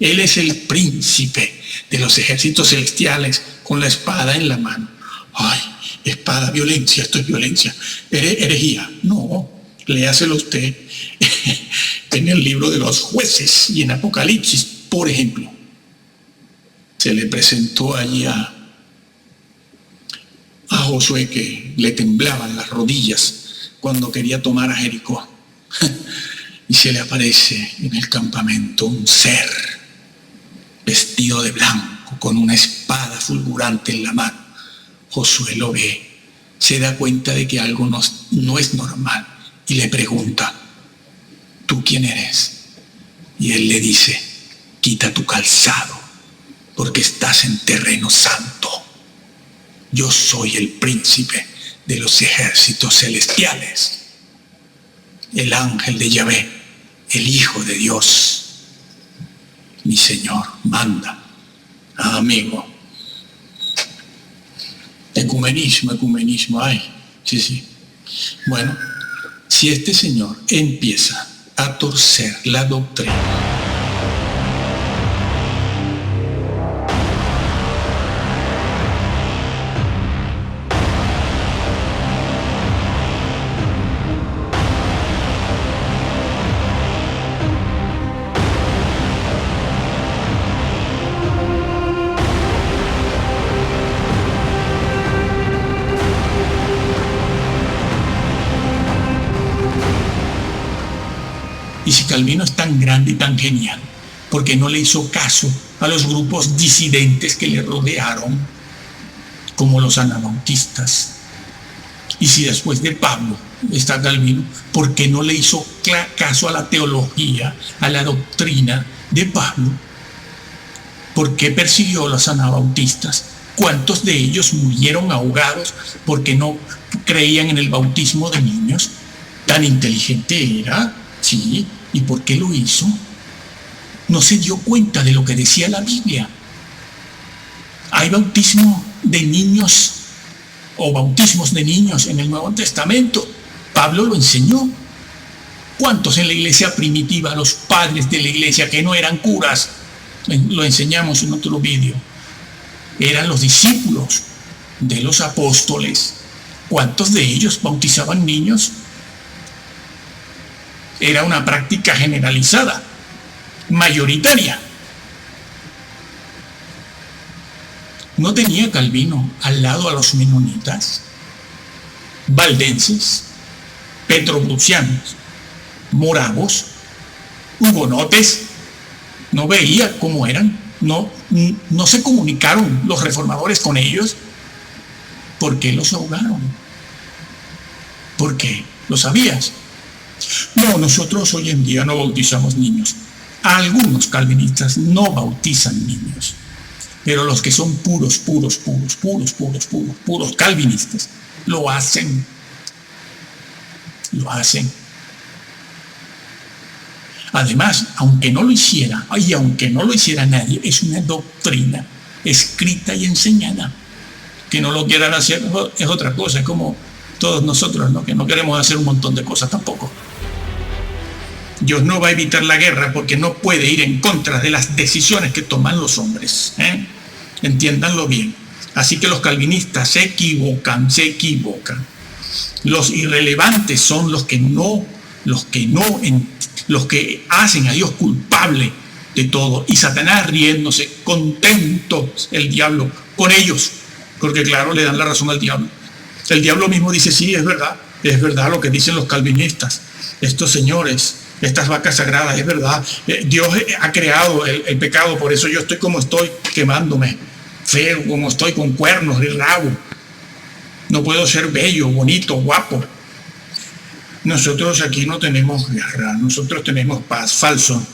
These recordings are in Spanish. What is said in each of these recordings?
Él es el príncipe de los ejércitos celestiales con la espada en la mano. Ay, espada, violencia, esto es violencia. Herejía. No, léaselo usted en el libro de los jueces y en Apocalipsis, por ejemplo. Se le presentó allí a Josué que le temblaban las rodillas cuando quería tomar a Jericó. Y se le aparece en el campamento un ser vestido de blanco con una espada fulgurante en la mano. Josué lo ve, se da cuenta de que algo no es normal y le pregunta: ¿tú quién eres? Y él le dice: quita tu calzado, porque estás en terreno santo. Yo soy el príncipe de los ejércitos celestiales, el ángel de Yahvé, el Hijo de Dios. Mi Señor manda. Amigo. Ecumenismo, ay, sí. Bueno, si este señor empieza a torcer la doctrina, y si Calvino es tan grande y tan genial, ¿por qué no le hizo caso a los grupos disidentes que le rodearon, como los anabautistas? Y si después de Pablo está Calvino, ¿por qué no le hizo caso a la teología, a la doctrina de Pablo? ¿Por qué persiguió a los anabautistas? ¿Cuántos de ellos murieron ahogados porque no creían en el bautismo de niños? ¿Tan inteligente era? Sí. ¿Y por qué lo hizo? No se dio cuenta de lo que decía la Biblia. Hay bautismo de niños o bautismos de niños en el Nuevo Testamento. Pablo lo enseñó. ¿Cuántos en la iglesia primitiva, los padres de la iglesia que no eran curas? Lo enseñamos en otro vídeo. Eran los discípulos de los apóstoles. ¿Cuántos de ellos bautizaban niños? Era una práctica generalizada, mayoritaria. ¿No tenía Calvino al lado a los menonitas, valdenses, petrobrucianos, moravos, hugonotes? ¿No veía cómo eran? ¿No se comunicaron los reformadores con ellos? ¿Por qué los ahogaron? ¿Por qué? ¿Lo sabías? No, nosotros hoy en día no bautizamos niños. Algunos calvinistas no bautizan niños, pero los que son puros calvinistas lo hacen. Además, aunque no lo hiciera nadie, es una doctrina escrita y enseñada. Que no lo quieran hacer es otra cosa, es como todos nosotros, ¿no? Que no queremos hacer un montón de cosas tampoco. Dios no va a evitar la guerra porque no puede ir en contra de las decisiones que toman los hombres. Entiéndanlo bien. Así que los calvinistas se equivocan. Los irrelevantes son los que hacen a Dios culpable de todo. Y Satanás riéndose, contento el diablo con ellos, porque claro, le dan la razón al diablo. El diablo mismo dice: sí, es verdad lo que dicen los calvinistas. Estos señores, estas vacas sagradas, es verdad. Dios ha creado el pecado, por eso yo estoy como estoy, quemándome, feo como estoy, con cuernos y rabo. No puedo ser bello, bonito, guapo. Nosotros aquí no tenemos guerra, nosotros tenemos paz. Falso.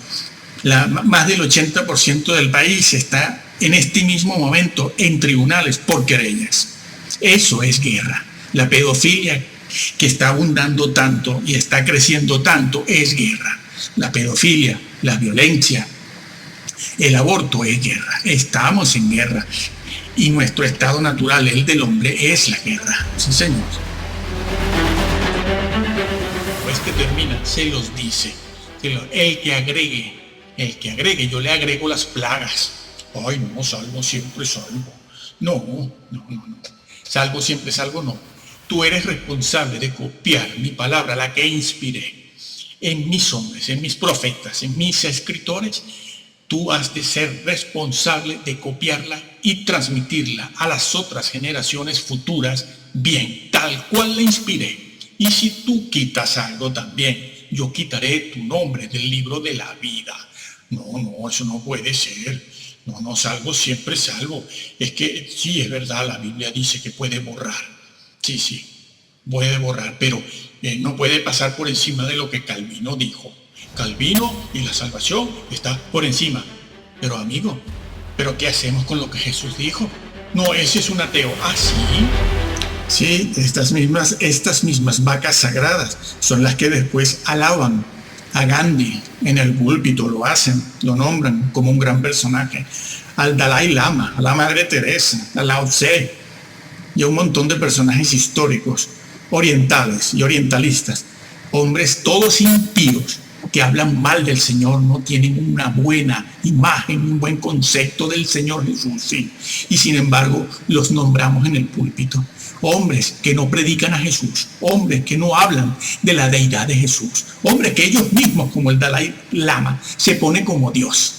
Más del 80% del país está en este mismo momento en tribunales por querellas. Eso es guerra. La pedofilia, que está abundando tanto y está creciendo tanto, es guerra. La pedofilia, la violencia, el aborto es guerra. Estamos en guerra. Y nuestro estado natural, el del hombre, es la guerra. Sí, señor. Pues que termina, se los dice. El que agregue El que agregue, yo le agrego las plagas. Ay, no, salvo, siempre salvo. No. Salvo, siempre salvo, no. Tú eres responsable de copiar mi palabra, la que inspiré, en mis hombres, en mis profetas, en mis escritores. Tú has de ser responsable de copiarla y transmitirla a las otras generaciones futuras bien, tal cual la inspiré. Y si tú quitas algo también, yo quitaré tu nombre del libro de la vida. No, eso no puede ser. No, salvo, siempre salvo. Es que sí, es verdad, la Biblia dice que puede borrar. Sí, puede borrar, pero no puede pasar por encima de lo que Calvino dijo. Calvino y la salvación está por encima. Pero amigo, ¿pero qué hacemos con lo que Jesús dijo? No, ese es un ateo. Ah, sí. Sí, estas mismas vacas sagradas son las que después alaban a Gandhi en el púlpito, lo hacen, lo nombran como un gran personaje, al Dalai Lama, a la Madre Teresa, a Lao Tse y a un montón de personajes históricos, orientales y orientalistas, hombres todos impíos que hablan mal del Señor, no tienen una buena imagen, un buen concepto del Señor Jesús, sí, y sin embargo los nombramos en el púlpito. Hombres que no predican a Jesús, hombres que no hablan de la deidad de Jesús, hombres que ellos mismos, como el Dalai Lama, se pone como Dios,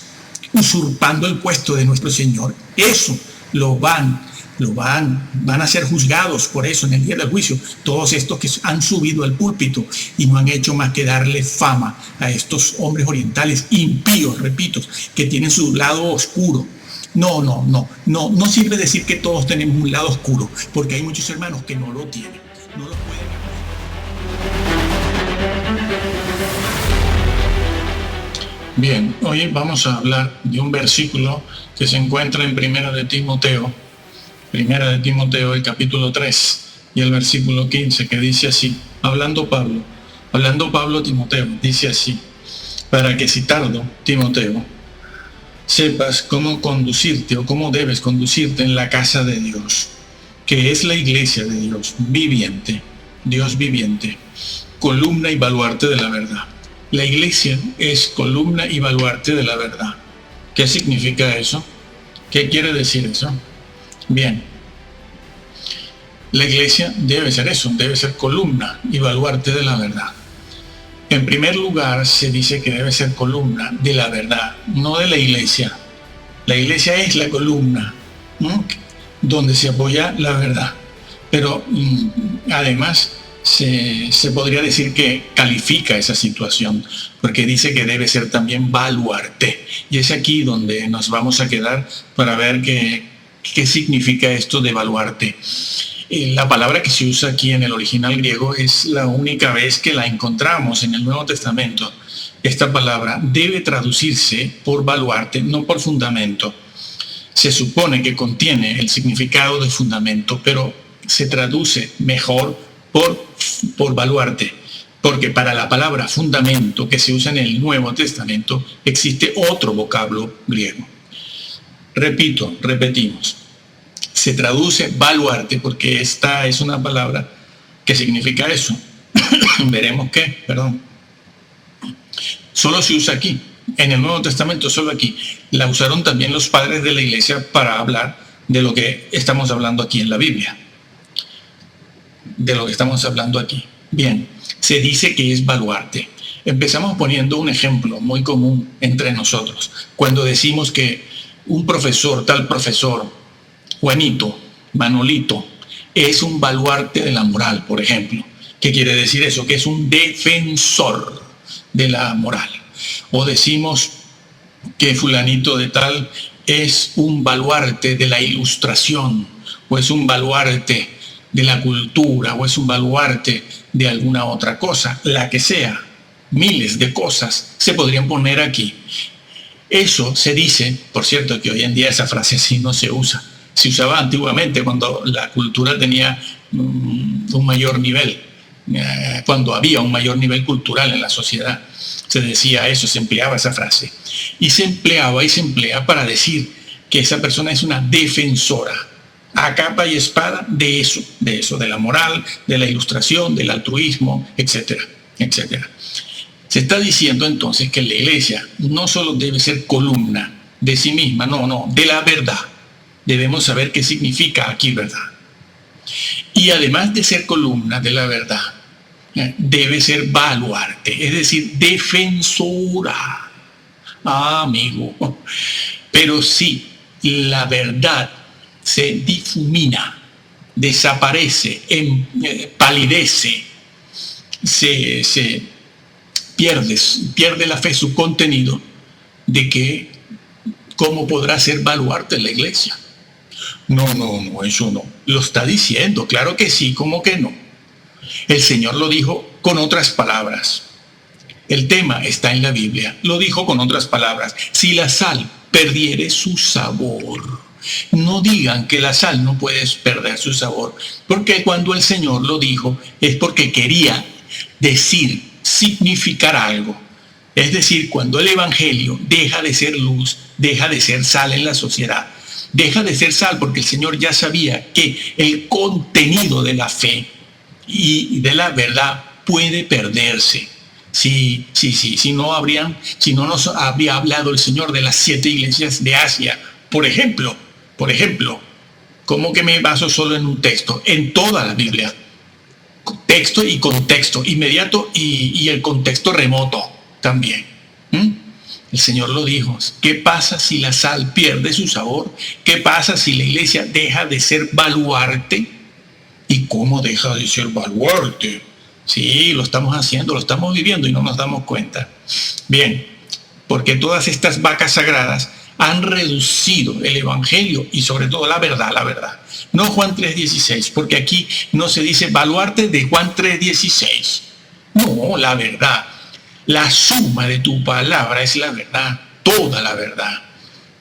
usurpando el puesto de nuestro Señor. Eso van a ser juzgados por eso en el día del juicio, todos estos que han subido al púlpito y no han hecho más que darle fama a estos hombres orientales impíos, repito, que tienen su lado oscuro. No sirve decir que todos tenemos un lado oscuro, porque hay muchos hermanos que no lo tienen, no lo pueden. Bien, hoy vamos a hablar de un versículo que se encuentra en Primera de Timoteo, el capítulo 3 y el versículo 15, que dice así, hablando Pablo a Timoteo, dice así: para que si tardo, Timoteo, sepas cómo conducirte o cómo debes conducirte en la casa de Dios, que es la iglesia de Dios viviente, columna y baluarte de la verdad. La iglesia es columna y baluarte de la verdad. ¿Qué significa eso? ¿Qué quiere decir eso? Bien, la iglesia debe ser eso, debe ser columna y baluarte de la verdad. En primer lugar, se dice que debe ser columna de la verdad, no de la iglesia. La iglesia es la columna, ¿no?, donde se apoya la verdad. Pero además se podría decir que califica esa situación, porque dice que debe ser también baluarte. Y es aquí donde nos vamos a quedar para ver qué significa esto de baluarte. La palabra que se usa aquí en el original griego es la única vez que la encontramos en el Nuevo Testamento. Esta palabra debe traducirse por baluarte, no por fundamento. Se supone que contiene el significado de fundamento, pero se traduce mejor por baluarte, porque para la palabra fundamento que se usa en el Nuevo Testamento existe otro vocablo griego. Repetimos. Se traduce baluarte porque esta es una palabra que significa eso. Veremos qué, Solo se usa aquí, en el Nuevo Testamento, solo aquí. La usaron también los padres de la iglesia para hablar de lo que estamos hablando aquí en la Biblia. De lo que estamos hablando aquí. Bien, se dice que es baluarte. Empezamos poniendo un ejemplo muy común entre nosotros. Cuando decimos que un profesor, tal profesor, Juanito, Manolito, es un baluarte de la moral, por ejemplo. ¿Qué quiere decir eso? Que es un defensor de la moral. O decimos que fulanito de tal es un baluarte de la ilustración, o es un baluarte de la cultura, o es un baluarte de alguna otra cosa, la que sea. Miles de cosas se podrían poner aquí. Eso se dice, por cierto, que hoy en día esa frase así no se usa. Se usaba antiguamente cuando la cultura tenía un mayor nivel, cuando había un mayor nivel cultural en la sociedad. Se decía eso, se empleaba esa frase. Y se empleaba y se emplea para decir que esa persona es una defensora, a capa y espada de eso, de la moral, de la ilustración, del altruismo, etcétera, etcétera. Se está diciendo entonces que la iglesia no solo debe ser columna de sí misma, no, de la verdad. Debemos saber qué significa aquí verdad. Y además de ser columna de la verdad, debe ser baluarte, es decir, defensora. Amigo. Pero si la verdad se difumina, desaparece, palidece, se pierde la fe, su contenido, de que cómo podrá ser baluarte en la iglesia. No, eso no. Lo está diciendo, claro que sí, ¿cómo que no? El Señor lo dijo con otras palabras. El tema está en la Biblia. Lo dijo con otras palabras. Si la sal perdiere su sabor. No digan que la sal no puede perder su sabor. Porque cuando el Señor lo dijo es porque quería decir, significar algo. Es decir, cuando el Evangelio deja de ser luz, deja de ser sal en la sociedad. Deja de ser sal porque el Señor ya sabía que el contenido de la fe y de la verdad puede perderse. Si no nos habría hablado el Señor de las 7 iglesias de Asia, por ejemplo, ¿cómo que me baso solo en un texto? En toda la Biblia. Texto y contexto inmediato y el contexto remoto también. El Señor lo dijo. ¿Qué pasa si la sal pierde su sabor? ¿Qué pasa si la iglesia deja de ser baluarte? ¿Y cómo deja de ser baluarte? Sí, lo estamos haciendo, lo estamos viviendo y no nos damos cuenta. Bien, porque todas estas vacas sagradas han reducido el Evangelio y sobre todo la verdad. No Juan 3:16, porque aquí no se dice baluarte de Juan 3:16. No, la verdad. La suma de tu palabra es la verdad, toda la verdad.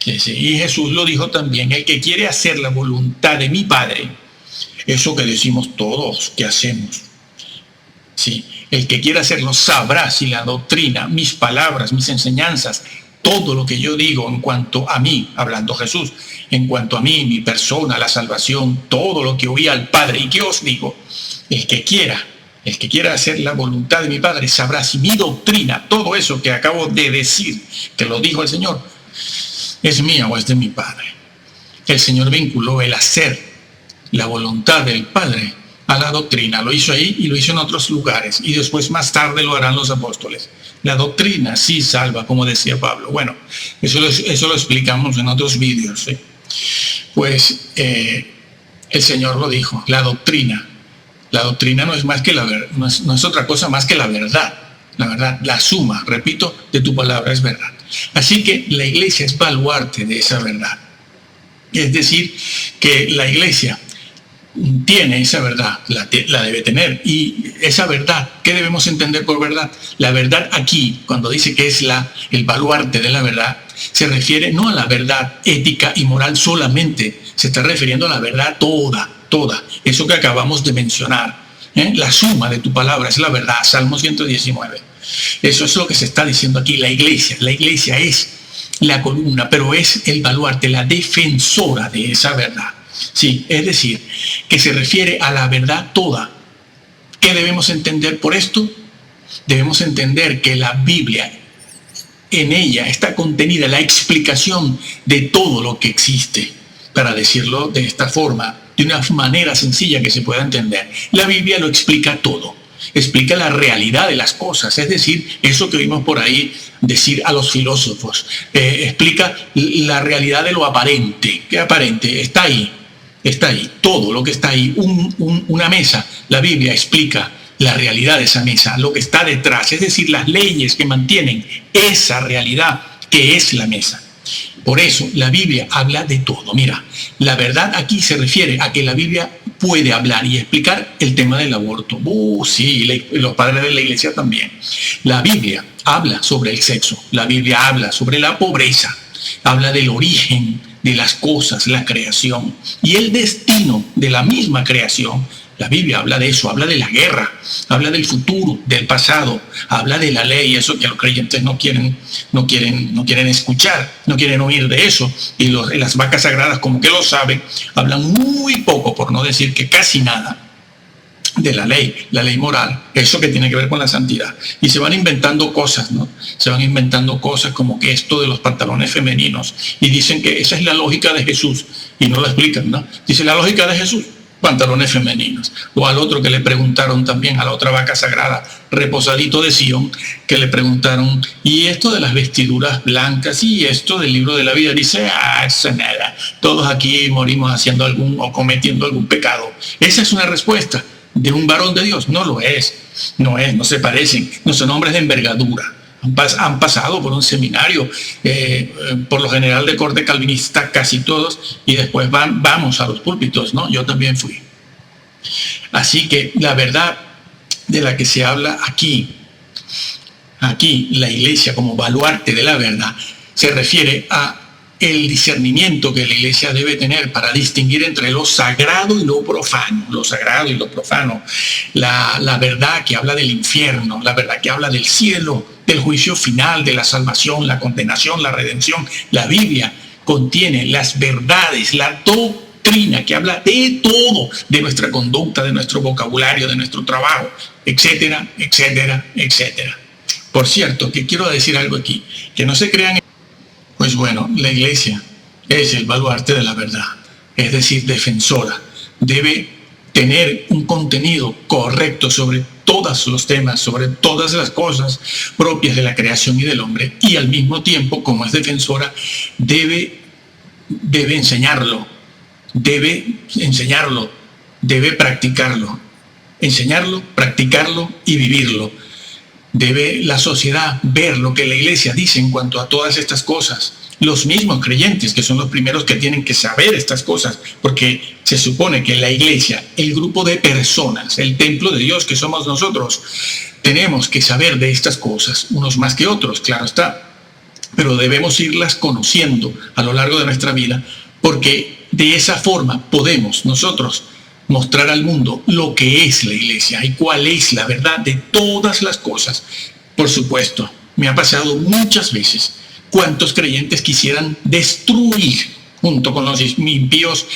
Y Jesús lo dijo también, el que quiere hacer la voluntad de mi Padre, eso que decimos todos que hacemos. Sí, el que quiera hacerlo sabrá si la doctrina, mis palabras, mis enseñanzas, todo lo que yo digo en cuanto a mí, hablando Jesús, en cuanto a mí, mi persona, la salvación, todo lo que oí al Padre. ¿Y qué os digo? El que quiera hacer la voluntad de mi Padre sabrá si mi doctrina, todo eso que acabo de decir, que lo dijo el Señor, es mía o es de mi Padre. El Señor vinculó el hacer la voluntad del Padre a la doctrina. Lo hizo ahí y lo hizo en otros lugares. Y después más tarde lo harán los apóstoles. La doctrina sí salva, como decía Pablo. Bueno, eso lo explicamos en otros vídeos, ¿sí? Pues el Señor lo dijo, la doctrina no es más que no es otra cosa más que la verdad. La verdad, la suma, repito, de tu palabra es verdad. Así que la iglesia es baluarte de esa verdad. Es decir, que la iglesia tiene esa verdad, la debe tener. Y esa verdad, ¿qué debemos entender por verdad? La verdad aquí, cuando dice que es el baluarte de la verdad, se refiere no a la verdad ética y moral solamente, se está refiriendo a la verdad toda. Eso que acabamos de mencionar. La suma de tu palabra es la verdad, Salmo 119. Eso es lo que se está diciendo aquí, la iglesia es la columna, pero es el baluarte, la defensora de esa verdad. Sí, es decir, que se refiere a la verdad toda. ¿Qué debemos entender por esto? Debemos entender que la Biblia, en ella está contenida la explicación de todo lo que existe, para decirlo de esta forma, de una manera sencilla que se pueda entender. La Biblia lo explica todo, explica la realidad de las cosas, es decir, eso que vimos por ahí decir a los filósofos, explica la realidad de lo aparente. ¿Qué aparente? Está ahí, todo lo que está ahí, una mesa, la Biblia explica la realidad de esa mesa, lo que está detrás, es decir, las leyes que mantienen esa realidad que es la mesa. Por eso la Biblia habla de todo. Mira, la verdad aquí se refiere a que la Biblia puede hablar y explicar el tema del aborto. Sí, los padres de la iglesia también. La Biblia habla sobre el sexo, la Biblia habla sobre la pobreza, habla del origen de las cosas, la creación y el destino de la misma creación. La Biblia habla de eso, habla de la guerra, habla del futuro, del pasado, habla de la ley, eso que los creyentes no quieren escuchar, no quieren oír de eso. Y las vacas sagradas, como que lo saben, hablan muy poco, por no decir que casi nada, la ley moral, eso que tiene que ver con la santidad. Y se van inventando cosas, ¿no? Se van inventando cosas como que esto de los pantalones femeninos, y dicen que esa es la lógica de Jesús, y no lo explican, ¿no? Dice la lógica de Jesús, pantalones femeninos. O al otro que le preguntaron también, a la otra vaca sagrada, reposadito de Sion, que le preguntaron, y esto de las vestiduras blancas, y esto del libro de la vida, dice, eso nada, todos aquí morimos haciendo algún o cometiendo algún pecado. Esa es una respuesta de un varón de Dios. No lo es, no se parecen, no son hombres de envergadura. Han pasado por un seminario, por lo general de corte calvinista, casi todos, y después vamos a los púlpitos, ¿no? Yo también fui. Así que la verdad de la que se habla aquí, la iglesia como baluarte de la verdad, se refiere a el discernimiento que la iglesia debe tener para distinguir entre lo sagrado y lo profano, la verdad que habla del infierno, la verdad que habla del cielo, del juicio final, de la salvación, la condenación, la redención. La Biblia contiene las verdades, la doctrina que habla de todo, de nuestra conducta, de nuestro vocabulario, de nuestro trabajo, etcétera, etcétera, etcétera. Por cierto, que quiero decir algo aquí, que no se crean. Pues bueno, la iglesia es el baluarte de la verdad, es decir, defensora. Debe tener un contenido correcto sobre todos los temas, sobre todas las cosas propias de la creación y del hombre, y al mismo tiempo, como es defensora, debe enseñarlo, debe practicarlo, enseñarlo, practicarlo y vivirlo. Debe la sociedad ver lo que la iglesia dice en cuanto a todas estas cosas. Los mismos creyentes, que son los primeros que tienen que saber estas cosas, porque se supone que la iglesia, el grupo de personas, el templo de Dios que somos nosotros, tenemos que saber de estas cosas, unos más que otros, claro está, pero debemos irlas conociendo a lo largo de nuestra vida, porque de esa forma podemos nosotros mostrar al mundo lo que es la iglesia y cuál es la verdad de todas las cosas. Por supuesto, me ha pasado muchas veces cuántos creyentes quisieran destruir junto con los impíos,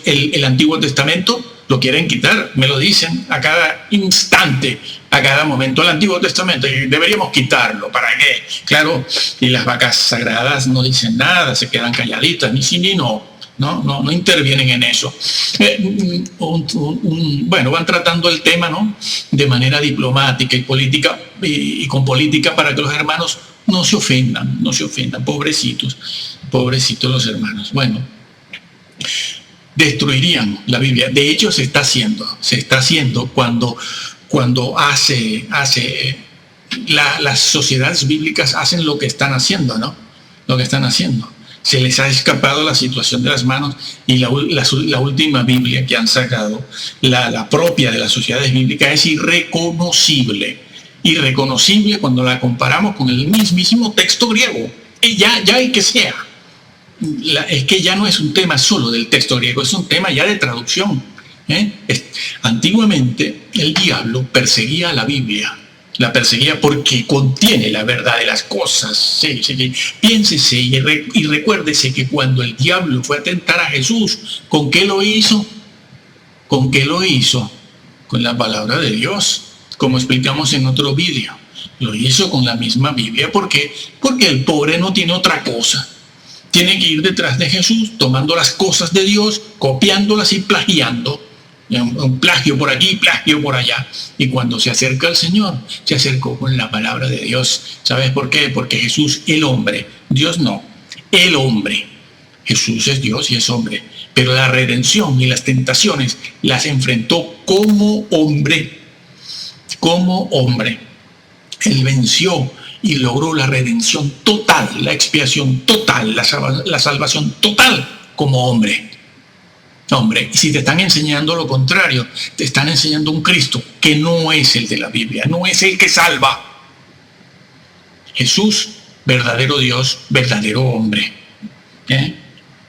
el Antiguo Testamento. Lo quieren quitar, me lo dicen a cada instante, a cada momento. El Antiguo Testamento, y deberíamos quitarlo, ¿para qué? Claro, y las vacas sagradas no dicen nada, se quedan calladitas, ni sí ni no. No intervienen en eso. Bueno, van tratando el tema, ¿no?, de manera diplomática y política, y con política, para que los hermanos no se ofendan, pobrecitos los hermanos. Bueno, destruirían la Biblia. De hecho, se está haciendo cuando las sociedades bíblicas hacen lo que están haciendo, ¿no? Lo que están haciendo. Se les ha escapado la situación de las manos, y la última Biblia que han sacado, la propia de las sociedades bíblicas, es irreconocible cuando la comparamos con el mismísimo texto griego. Ya hay que sea. Es que ya no es un tema solo del texto griego, es un tema ya de traducción. Antiguamente el diablo perseguía a la Biblia. La perseguía porque contiene la verdad de las cosas. Sí. Piénsese y recuérdese que cuando el diablo fue a tentar a Jesús, ¿con qué lo hizo? ¿Con qué lo hizo? Con la palabra de Dios, como explicamos en otro vídeo. Lo hizo con la misma Biblia. ¿Por qué? Porque el pobre no tiene otra cosa. Tiene que ir detrás de Jesús, tomando las cosas de Dios, copiándolas y plagiando. Un plagio por aquí, plagio por allá. Y cuando se acerca al Señor, se acercó con la palabra de Dios. ¿Sabes por qué? Porque Jesús, el hombre, Dios no, el hombre. Jesús es Dios y es hombre, pero la redención y las tentaciones las enfrentó como hombre. Él venció y logró la redención total, la expiación total, la salvación total como hombre. Y si te están enseñando lo contrario, te están enseñando un Cristo que no es el de la Biblia, no es el que salva. Jesús, verdadero Dios, verdadero hombre.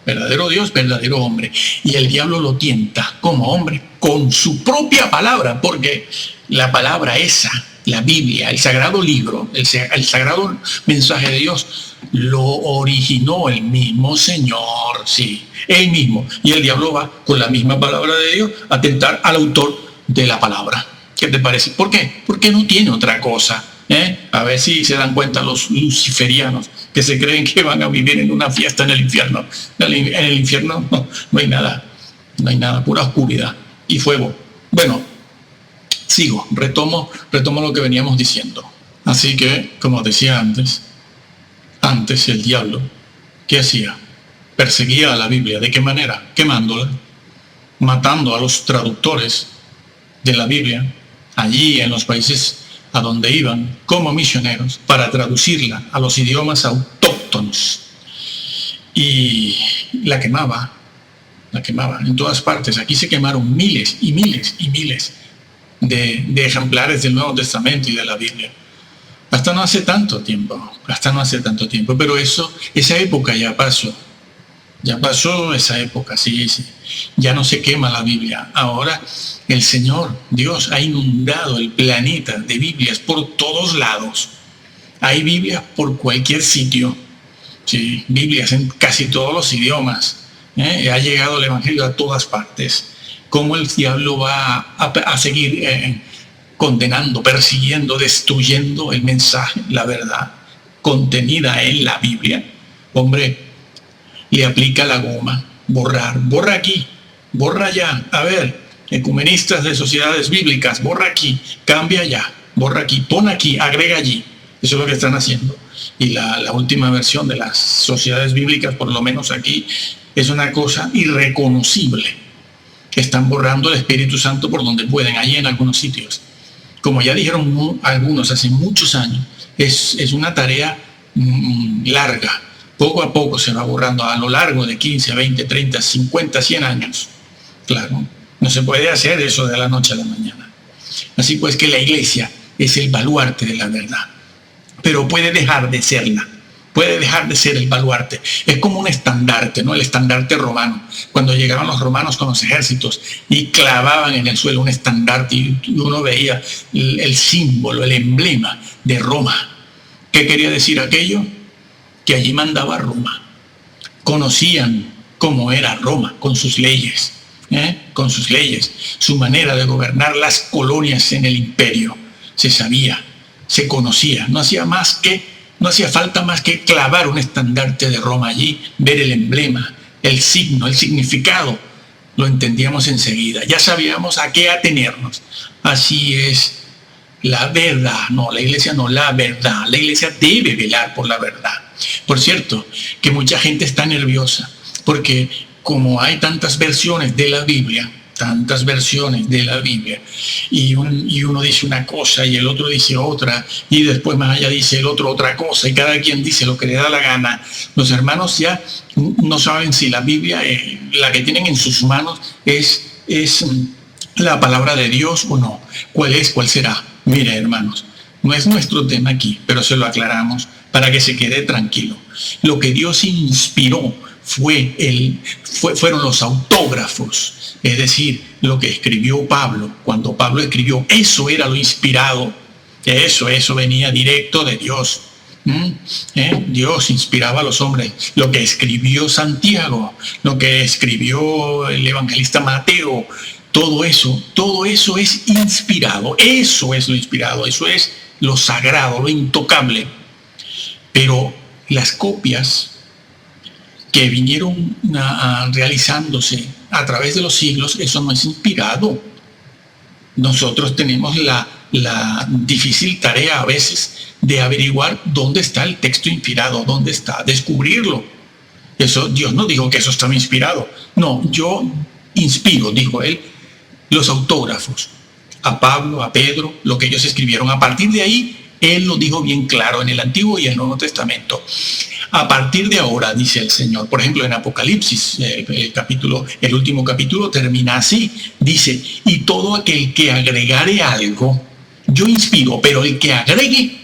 Verdadero Dios, verdadero hombre. Y el diablo lo tienta como hombre con su propia palabra, porque la palabra esa la Biblia, el sagrado libro, el sagrado mensaje de Dios, lo originó el mismo Señor, sí, él mismo. Y el diablo va con la misma palabra de Dios a tentar al autor de la palabra. ¿Qué te parece? ¿Por qué? Porque no tiene otra cosa. A ver si se dan cuenta los luciferianos que se creen que van a vivir en una fiesta en el infierno. En el infierno no hay nada, pura oscuridad y fuego. Bueno, sigo, retomo lo que veníamos diciendo. Así que, como decía antes el diablo, ¿qué hacía? Perseguía a la Biblia. ¿De qué manera? Quemándola, matando a los traductores de la Biblia allí en los países a donde iban como misioneros para traducirla a los idiomas autóctonos. Y la quemaba en todas partes. Aquí se quemaron miles y miles y miles de ejemplares del Nuevo Testamento y de la Biblia. Hasta no hace tanto tiempo, pero esa época ya pasó esa época, sí. Ya no se quema la Biblia. Ahora el Señor, Dios, ha inundado el planeta de Biblias por todos lados. Hay Biblias por cualquier sitio, sí, Biblias en casi todos los idiomas. Ha llegado el Evangelio a todas partes. ¿Cómo el diablo va a seguir condenando, persiguiendo, destruyendo el mensaje, la verdad contenida en la Biblia? Hombre, le aplica la goma, borra aquí, borra allá. A ver, ecumenistas de sociedades bíblicas, borra aquí, cambia allá, borra aquí, pon aquí, agrega allí. Eso es lo que están haciendo. Y la última versión de las sociedades bíblicas, por lo menos aquí, es una cosa irreconocible. Están borrando el Espíritu Santo por donde pueden, allí en algunos sitios. Como ya dijeron algunos hace muchos años, es una tarea larga. Poco a poco se va borrando a lo largo de 15, 20, 30, 50, 100 años. Claro, no se puede hacer eso de la noche a la mañana. Así pues que la iglesia es el baluarte de la verdad, pero puede dejar de serla. Puede dejar de ser el baluarte. Es como un estandarte, ¿no? El estandarte romano. Cuando llegaban los romanos con los ejércitos y clavaban en el suelo un estandarte y uno veía el símbolo, el emblema de Roma. ¿Qué quería decir aquello? Que allí mandaba Roma. Conocían cómo era Roma con sus leyes, su manera de gobernar las colonias en el imperio. Se sabía, se conocía. No hacía falta más que clavar un estandarte de Roma allí, ver el emblema, el signo, el significado. Lo entendíamos enseguida. Ya sabíamos a qué atenernos. Así es la verdad. No, la iglesia no, la verdad. La iglesia debe velar por la verdad. Por cierto, que mucha gente está nerviosa, porque como hay tantas versiones de la Biblia, y uno dice una cosa y el otro dice otra, y después más allá dice el otro otra cosa, y cada quien dice lo que le da la gana. Los hermanos ya no saben si la Biblia, la que tienen en sus manos, es la palabra de Dios o no. ¿Cuál será? Mire, hermanos, no es nuestro tema aquí, pero se lo aclaramos para que se quede tranquilo. Lo que Dios inspiró fueron los autógrafos, es decir, lo que escribió Pablo. Cuando Pablo escribió, eso era lo inspirado. Eso venía directo de Dios. Dios inspiraba a los hombres. Lo que escribió Santiago, lo que escribió el evangelista Mateo, todo eso es inspirado. Eso es lo inspirado, eso es lo sagrado, lo intocable. Pero las copias que vinieron realizándose a través de los siglos, eso no es inspirado. Nosotros tenemos la difícil tarea a veces de averiguar dónde está el texto inspirado, dónde está, descubrirlo. Eso, Dios no dijo que eso estaba inspirado. No, yo inspiro, dijo él, los autógrafos, a Pablo, a Pedro, lo que ellos escribieron. A partir de ahí, él lo dijo bien claro en el Antiguo y el Nuevo Testamento. A partir de ahora, dice el Señor, por ejemplo en Apocalipsis, el último capítulo termina así, dice, y todo aquel que agregare algo, yo inspiro, pero el que agregue,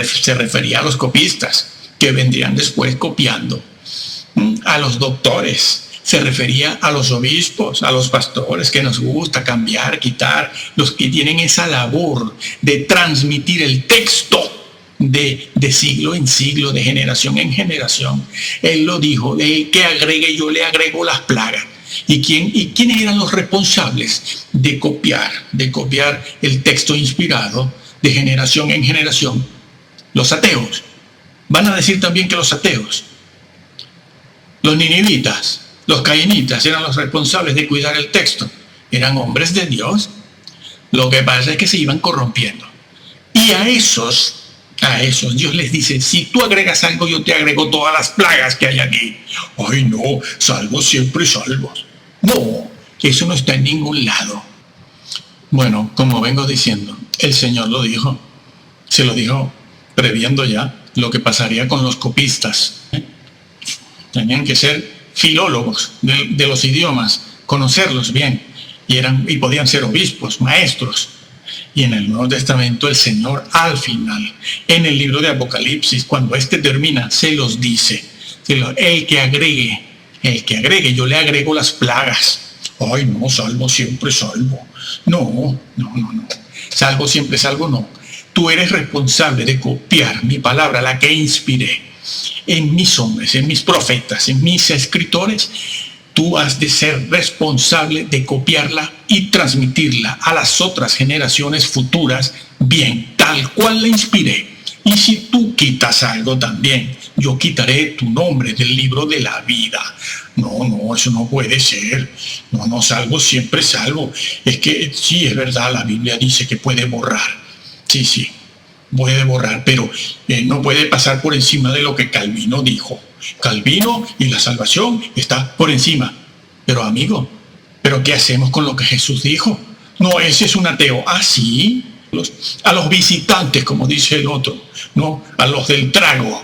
se refería a los copistas, que vendrían después copiando, a los doctores, Se refería a los obispos, a los pastores que nos gusta cambiar, quitar, los que tienen esa labor de transmitir el texto de siglo en siglo, de generación en generación. Él lo dijo, el que agregue, yo le agrego las plagas. ¿Y quiénes eran los responsables de copiar el texto inspirado de generación en generación? Los ateos. Van a decir también que los ateos, los ninivitas, los cainitas eran los responsables de cuidar el texto. Eran hombres de Dios. Lo que pasa es que se iban corrompiendo. Y a esos Dios les dice, si tú agregas algo, yo te agrego todas las plagas que hay aquí. Ay, no, salvos siempre salvos. No, eso no está en ningún lado. Bueno, como vengo diciendo, el Señor lo dijo. Se lo dijo previendo ya lo que pasaría con los copistas. Tenían que ser filólogos de los idiomas, conocerlos bien, y podían ser obispos, maestros. Y en el Nuevo Testamento el Señor al final, en el libro de Apocalipsis, cuando termina, se los dice, el que agregue, yo le agrego las plagas. Ay, no, salvo siempre salvo. No. Salvo siempre salvo, no. Tú eres responsable de copiar mi palabra, la que inspiré, en mis hombres, en mis profetas, en mis escritores. Tú has de ser responsable de copiarla y transmitirla a las otras generaciones futuras bien, tal cual la inspiré. Y si tú quitas algo también, yo quitaré tu nombre del libro de la vida. No, eso no puede ser. No, salvo siempre salvo. Es que sí, es verdad, la Biblia dice que puede borrar. Sí, puede borrar, pero no puede pasar por encima de lo que Calvino dijo. Calvino y la salvación está por encima. Pero amigo, ¿pero qué hacemos con lo que Jesús dijo? No, ese es un ateo. Ah, sí. A los visitantes, como dice el otro, no, a los del trago.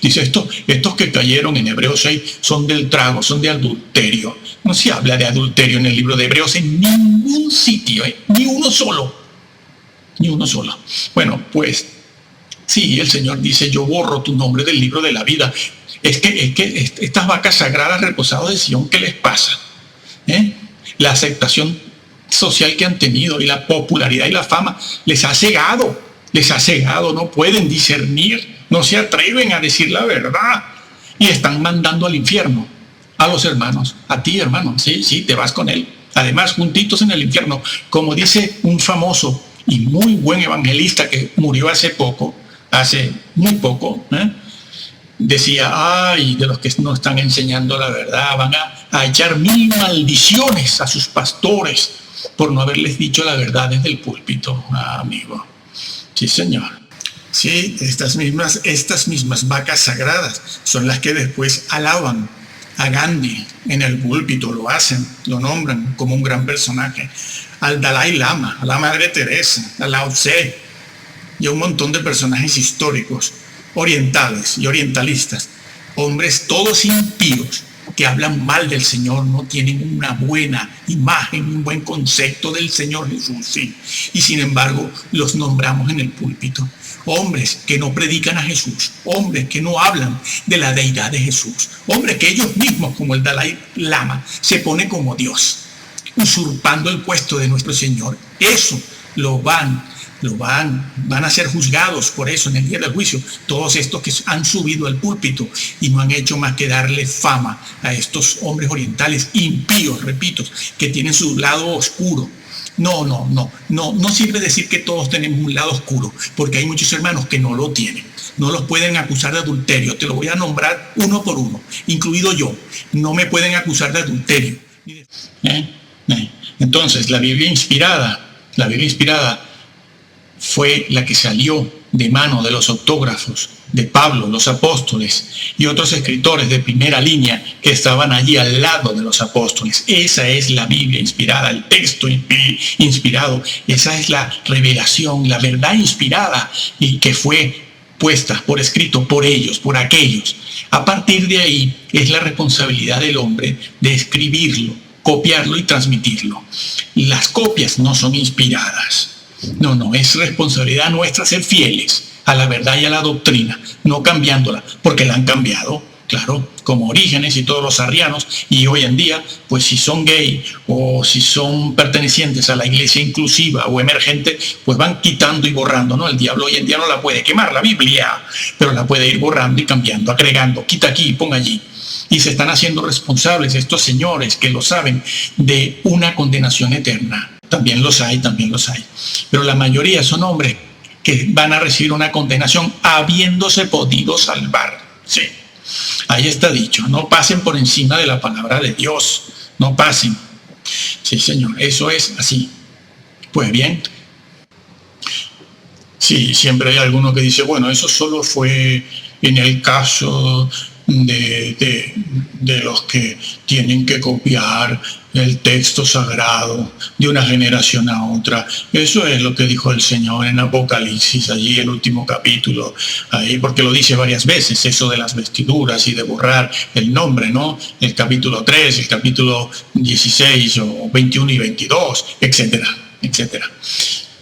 Dice, estos que cayeron en Hebreos 6 son del trago, son de adulterio. No se habla de adulterio en el libro de Hebreos en ningún sitio, ni uno solo. Bueno, pues sí, el Señor dice, yo borro tu nombre del libro de la vida. Es que estas vacas sagradas reposadas de Sion, ¿qué les pasa? La aceptación social que han tenido y la popularidad y la fama les ha cegado, no pueden discernir, no se atreven a decir la verdad y están mandando al infierno a los hermanos, a ti hermano, sí, te vas con él, además juntitos en el infierno, como dice un famoso y muy buen evangelista que murió hace muy poco, decía, ay, de los que no están enseñando la verdad, van a echar 1000 maldiciones a sus pastores por no haberles dicho la verdad desde el púlpito. Amigo, sí señor. Sí, estas mismas vacas sagradas son las que después alaban a Gandhi en el púlpito, lo nombran como un gran personaje, al Dalai Lama, a la Madre Teresa, a Lao Tse y a un montón de personajes históricos orientales y orientalistas, hombres todos impíos que hablan mal del Señor, no tienen una buena imagen, un buen concepto del Señor Jesús, sí. Y sin embargo los nombramos en el púlpito. Hombres que no predican a Jesús, hombres que no hablan de la deidad de Jesús, hombres que ellos mismos, como el Dalai Lama, se pone como Dios, usurpando el puesto de nuestro Señor. Eso van a ser juzgados por eso en el día del juicio, todos estos que han subido al púlpito y no han hecho más que darle fama a estos hombres orientales impíos, repito, que tienen su lado oscuro. No sirve decir que todos tenemos un lado oscuro, porque hay muchos hermanos que no lo tienen. No los pueden acusar de adulterio. Te lo voy a nombrar uno por uno, incluido yo. No me pueden acusar de adulterio. Entonces, la Biblia inspirada fue la que salió de mano de los autógrafos de Pablo, los apóstoles y otros escritores de primera línea que estaban allí al lado de los apóstoles. Esa es la Biblia inspirada, el texto inspirado. Esa es la revelación, la verdad inspirada y que fue puesta por escrito por ellos, por aquellos. A partir de ahí es la responsabilidad del hombre de escribirlo, copiarlo y transmitirlo. Las copias no son inspiradas. No, es responsabilidad nuestra ser fieles a la verdad y a la doctrina, no cambiándola, porque la han cambiado. claro, como Orígenes y todos los arrianos, y hoy en día, pues si son gay o si son pertenecientes a la iglesia inclusiva o emergente, pues van quitando y borrando, ¿no? El diablo hoy en día no la puede quemar, la Biblia, pero la puede ir borrando y cambiando, agregando, quita aquí, ponga allí. Y se están haciendo responsables estos señores que lo saben de una condenación eterna. También los hay, también los hay. Pero la mayoría son hombres que van a recibir una condenación habiéndose podido salvar. Sí. Ahí está dicho, no pasen por encima de la palabra de Dios, no pasen. Sí, señor, eso es así. Pues bien, sí, siempre hay alguno que dice, bueno, eso solo fue en el caso de los que tienen que copiar el texto sagrado de una generación a otra. Eso es lo que dijo el Señor en Apocalipsis, allí el último capítulo, ahí, porque lo dice varias veces, eso de las vestiduras y de borrar el nombre, ¿no? El capítulo 3, el capítulo 16 o 21 y 22, etcétera, etcétera.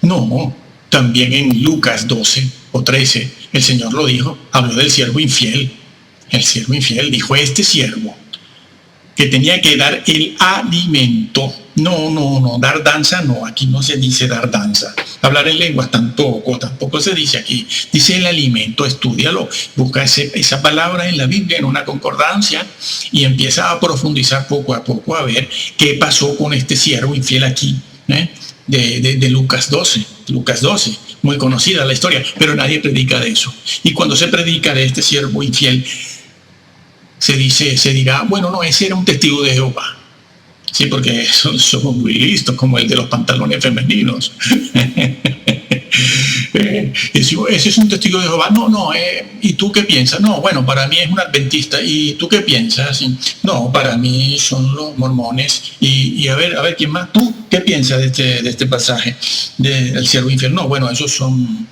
No, también en Lucas 12 o 13, el Señor lo dijo, habló del siervo infiel. El siervo infiel dijo, este siervo que tenía que dar el alimento. No, dar danza no, aquí no se dice dar danza. Hablar en lenguas tampoco se dice aquí. Dice el alimento, estúdialo, busca esa palabra en la Biblia, en una concordancia, y empieza a profundizar poco a poco a ver qué pasó con este siervo infiel aquí, de Lucas 12. Lucas 12, muy conocida la historia, pero nadie predica de eso. Y cuando se predica de este siervo infiel, se dirá, bueno, no, ese era un testigo de Jehová. Sí, porque somos muy listos, como el de los pantalones femeninos. Ese es un testigo de Jehová. No, ¿y tú qué piensas? No, bueno, para mí es un adventista. ¿Y tú qué piensas? No, para mí son los mormones. Y a ver, ¿quién más? ¿Tú qué piensas de este pasaje del siervo infiel? No, bueno, esos son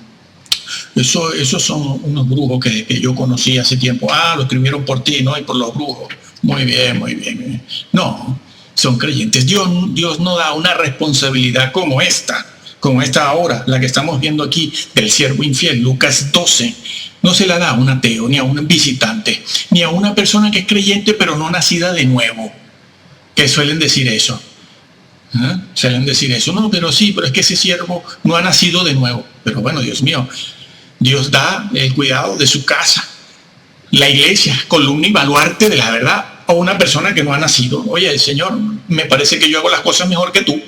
unos brujos que yo conocí hace tiempo. Lo escribieron por ti, ¿no? Y por los brujos. Muy bien. No, son creyentes. Dios no da una responsabilidad como esta ahora, la que estamos viendo aquí, del siervo infiel, Lucas 12. No se la da a un ateo, ni a un visitante, ni a una persona que es creyente pero no nacida de nuevo, que suelen decir eso. Suelen decir eso. No, pero es que ese siervo no ha nacido de nuevo. Pero bueno, Dios mío, Dios da el cuidado de su casa, la iglesia, columna y baluarte de la verdad, a una persona que no ha nacido. Oye, el Señor, me parece que yo hago las cosas mejor que tú.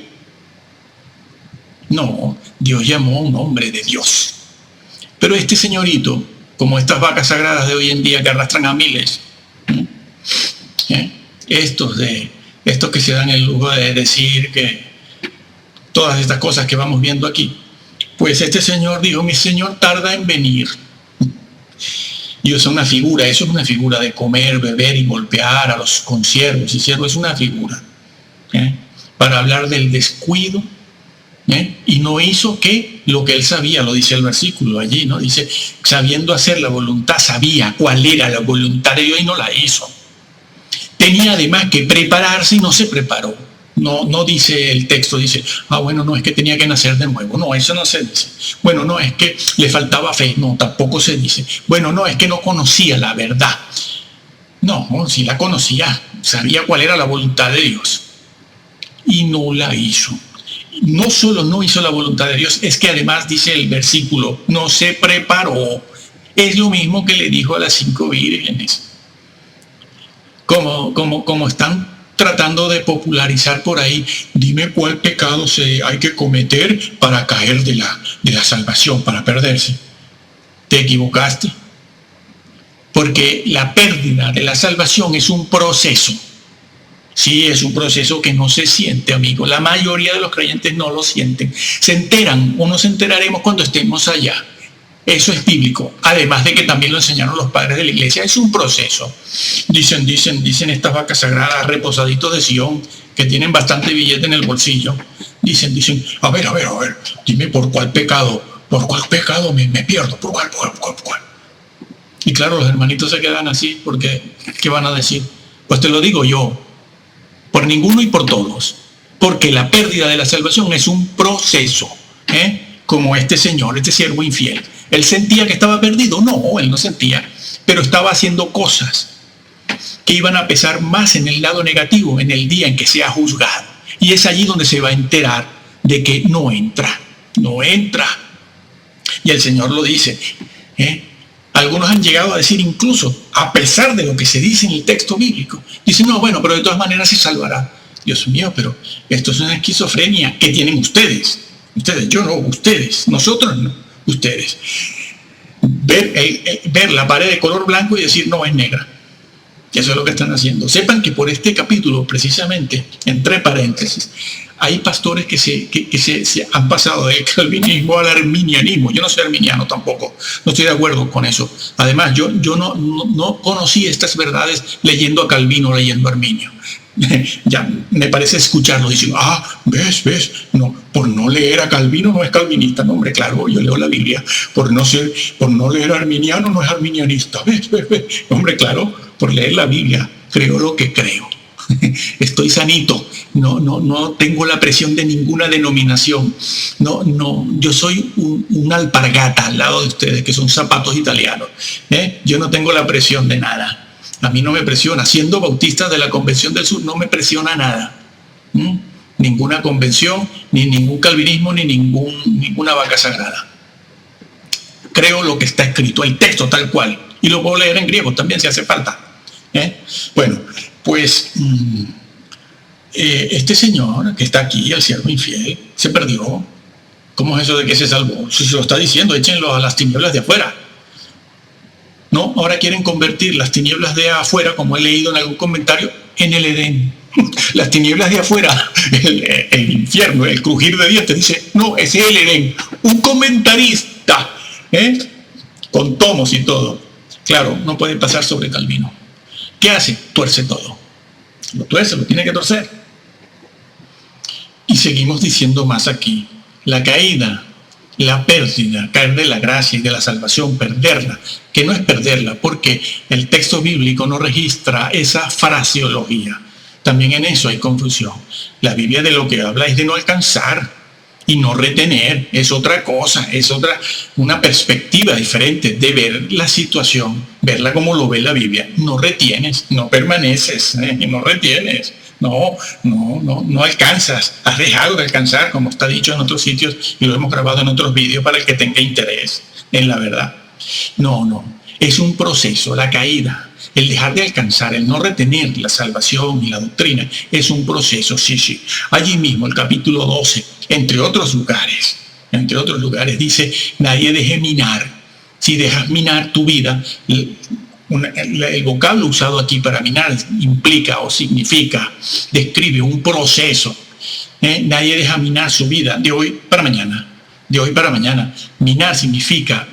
No, Dios llamó a un hombre de Dios. Pero este señorito, como estas vacas sagradas de hoy en día que arrastran a miles, estos que se dan el lujo de decir que todas estas cosas que vamos viendo aquí, pues este señor dijo, mi Señor tarda en venir. Y eso es una figura de comer, beber y golpear a los consiervos y siervos, es una figura para hablar del descuido. Y no hizo lo que él sabía, lo dice el versículo allí, ¿no? Dice, sabiendo hacer la voluntad, sabía cuál era la voluntad de Dios y no la hizo. Tenía además que prepararse y no se preparó. No dice el texto, dice, bueno, no, es que tenía que nacer de nuevo. No, eso no se dice. Bueno, no, es que le faltaba fe. No, tampoco se dice. Bueno, no, es que no conocía la verdad. No, sí la conocía, sabía cuál era la voluntad de Dios. Y no la hizo. No solo no hizo la voluntad de Dios, es que además dice el versículo, no se preparó. Es lo mismo que le dijo a las 5 vírgenes. Como están tratando de popularizar por ahí, dime cuál pecado hay que cometer para caer de la salvación, para perderse. Te equivocaste. Porque la pérdida de la salvación es un proceso. Sí, es un proceso que no se siente, amigo. La mayoría de los creyentes no lo sienten. Se enteran o nos enteraremos cuando estemos allá. Eso es bíblico. Además de que también lo enseñaron los padres de la iglesia. Es un proceso. Dicen estas vacas sagradas, reposaditos de Sion, que tienen bastante billete en el bolsillo. Dicen, a ver, dime por cuál pecado me pierdo, por cuál. Y claro, los hermanitos se quedan así, porque ¿qué van a decir? Pues te lo digo yo, por ninguno y por todos. Porque la pérdida de la salvación es un proceso, como este señor, este siervo infiel. ¿Él sentía que estaba perdido? No, él no sentía, pero estaba haciendo cosas que iban a pesar más en el lado negativo en el día en que sea juzgado. Y es allí donde se va a enterar de que no entra. Y el Señor lo dice. Algunos han llegado a decir incluso, a pesar de lo que se dice en el texto bíblico, dicen, no, bueno, pero de todas maneras se salvará. Dios mío, pero esto es una esquizofrenia que tienen ustedes. Yo no, ustedes. Nosotros no, ustedes. Ver la pared de color blanco y decir, no, es negra. Eso es lo que están haciendo. Sepan que por este capítulo, precisamente, entre paréntesis, hay pastores que se han pasado del calvinismo al arminianismo. Yo no soy arminiano tampoco, no estoy de acuerdo con eso. Además, yo no conocí estas verdades leyendo a Calvino o leyendo a Arminio. Ya me parece escucharlo diciendo, ves, no, por no leer a Calvino no es calvinista. No, hombre, claro, yo leo la Biblia. Por no leer a arminiano no es arminianista. Ves. Hombre, claro, por leer la Biblia creo lo que creo. Estoy sanito, no tengo la presión de ninguna denominación. Yo soy una alpargata al lado de ustedes, que son zapatos italianos. Yo no tengo la presión de nada. A mí no me presiona. Siendo bautista de la Convención del Sur no me presiona nada. Ninguna convención, ni ningún calvinismo, ni ninguna vaca sagrada. Creo lo que está escrito, el texto tal cual. Y lo puedo leer en griego también si hace falta. Bueno, pues este señor que está aquí, el siervo infiel, se perdió. ¿Cómo es eso de que se salvó? Si se lo está diciendo, échenlo a las tinieblas de afuera. No, ahora quieren convertir las tinieblas de afuera, como he leído en algún comentario, en el Edén. Las tinieblas de afuera, el infierno, el crujir de dientes, dice, no, ese es el Edén. Un comentarista, con tomos y todo. Claro, no puede pasar sobre Calvino. ¿Qué hace? Tuerce todo. Lo tuerce, lo tiene que torcer. Y seguimos diciendo más aquí. La caída, la pérdida, caer de la gracia y de la salvación, perderla, que no es perderla, porque el texto bíblico no registra esa fraseología. También en eso hay confusión. La Biblia de lo que habla es de no alcanzar y no retener. Es otra cosa, es una perspectiva diferente de ver la situación, verla como lo ve la Biblia. No retienes, no permaneces, no retienes. No alcanzas, has dejado de alcanzar, como está dicho en otros sitios y lo hemos grabado en otros vídeos para el que tenga interés en la verdad. No, es un proceso, la caída, el dejar de alcanzar, el no retener la salvación y la doctrina, es un proceso, sí. Allí mismo, el capítulo 12, entre otros lugares, dice, nadie deje minar. Si dejas minar tu vida, el vocablo usado aquí para minar implica o significa, describe un proceso. Nadie deja minar su vida de hoy para mañana. Minar significa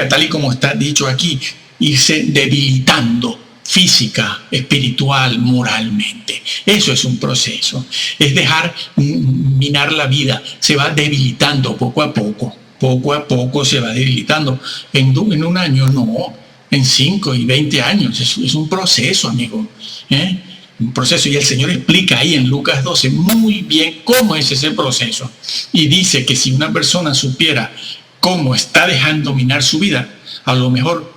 tal y como está dicho aquí, irse debilitando física, espiritual, moralmente. Eso es un proceso. Es dejar minar la vida. Se va debilitando poco a poco se va debilitando. En un año no. En 5 y 20 años. Es un proceso, amigo. Un proceso. Y el Señor explica ahí en Lucas 12 muy bien cómo es ese proceso. Y dice que si una persona supiera cómo está dejando minar su vida, a lo mejor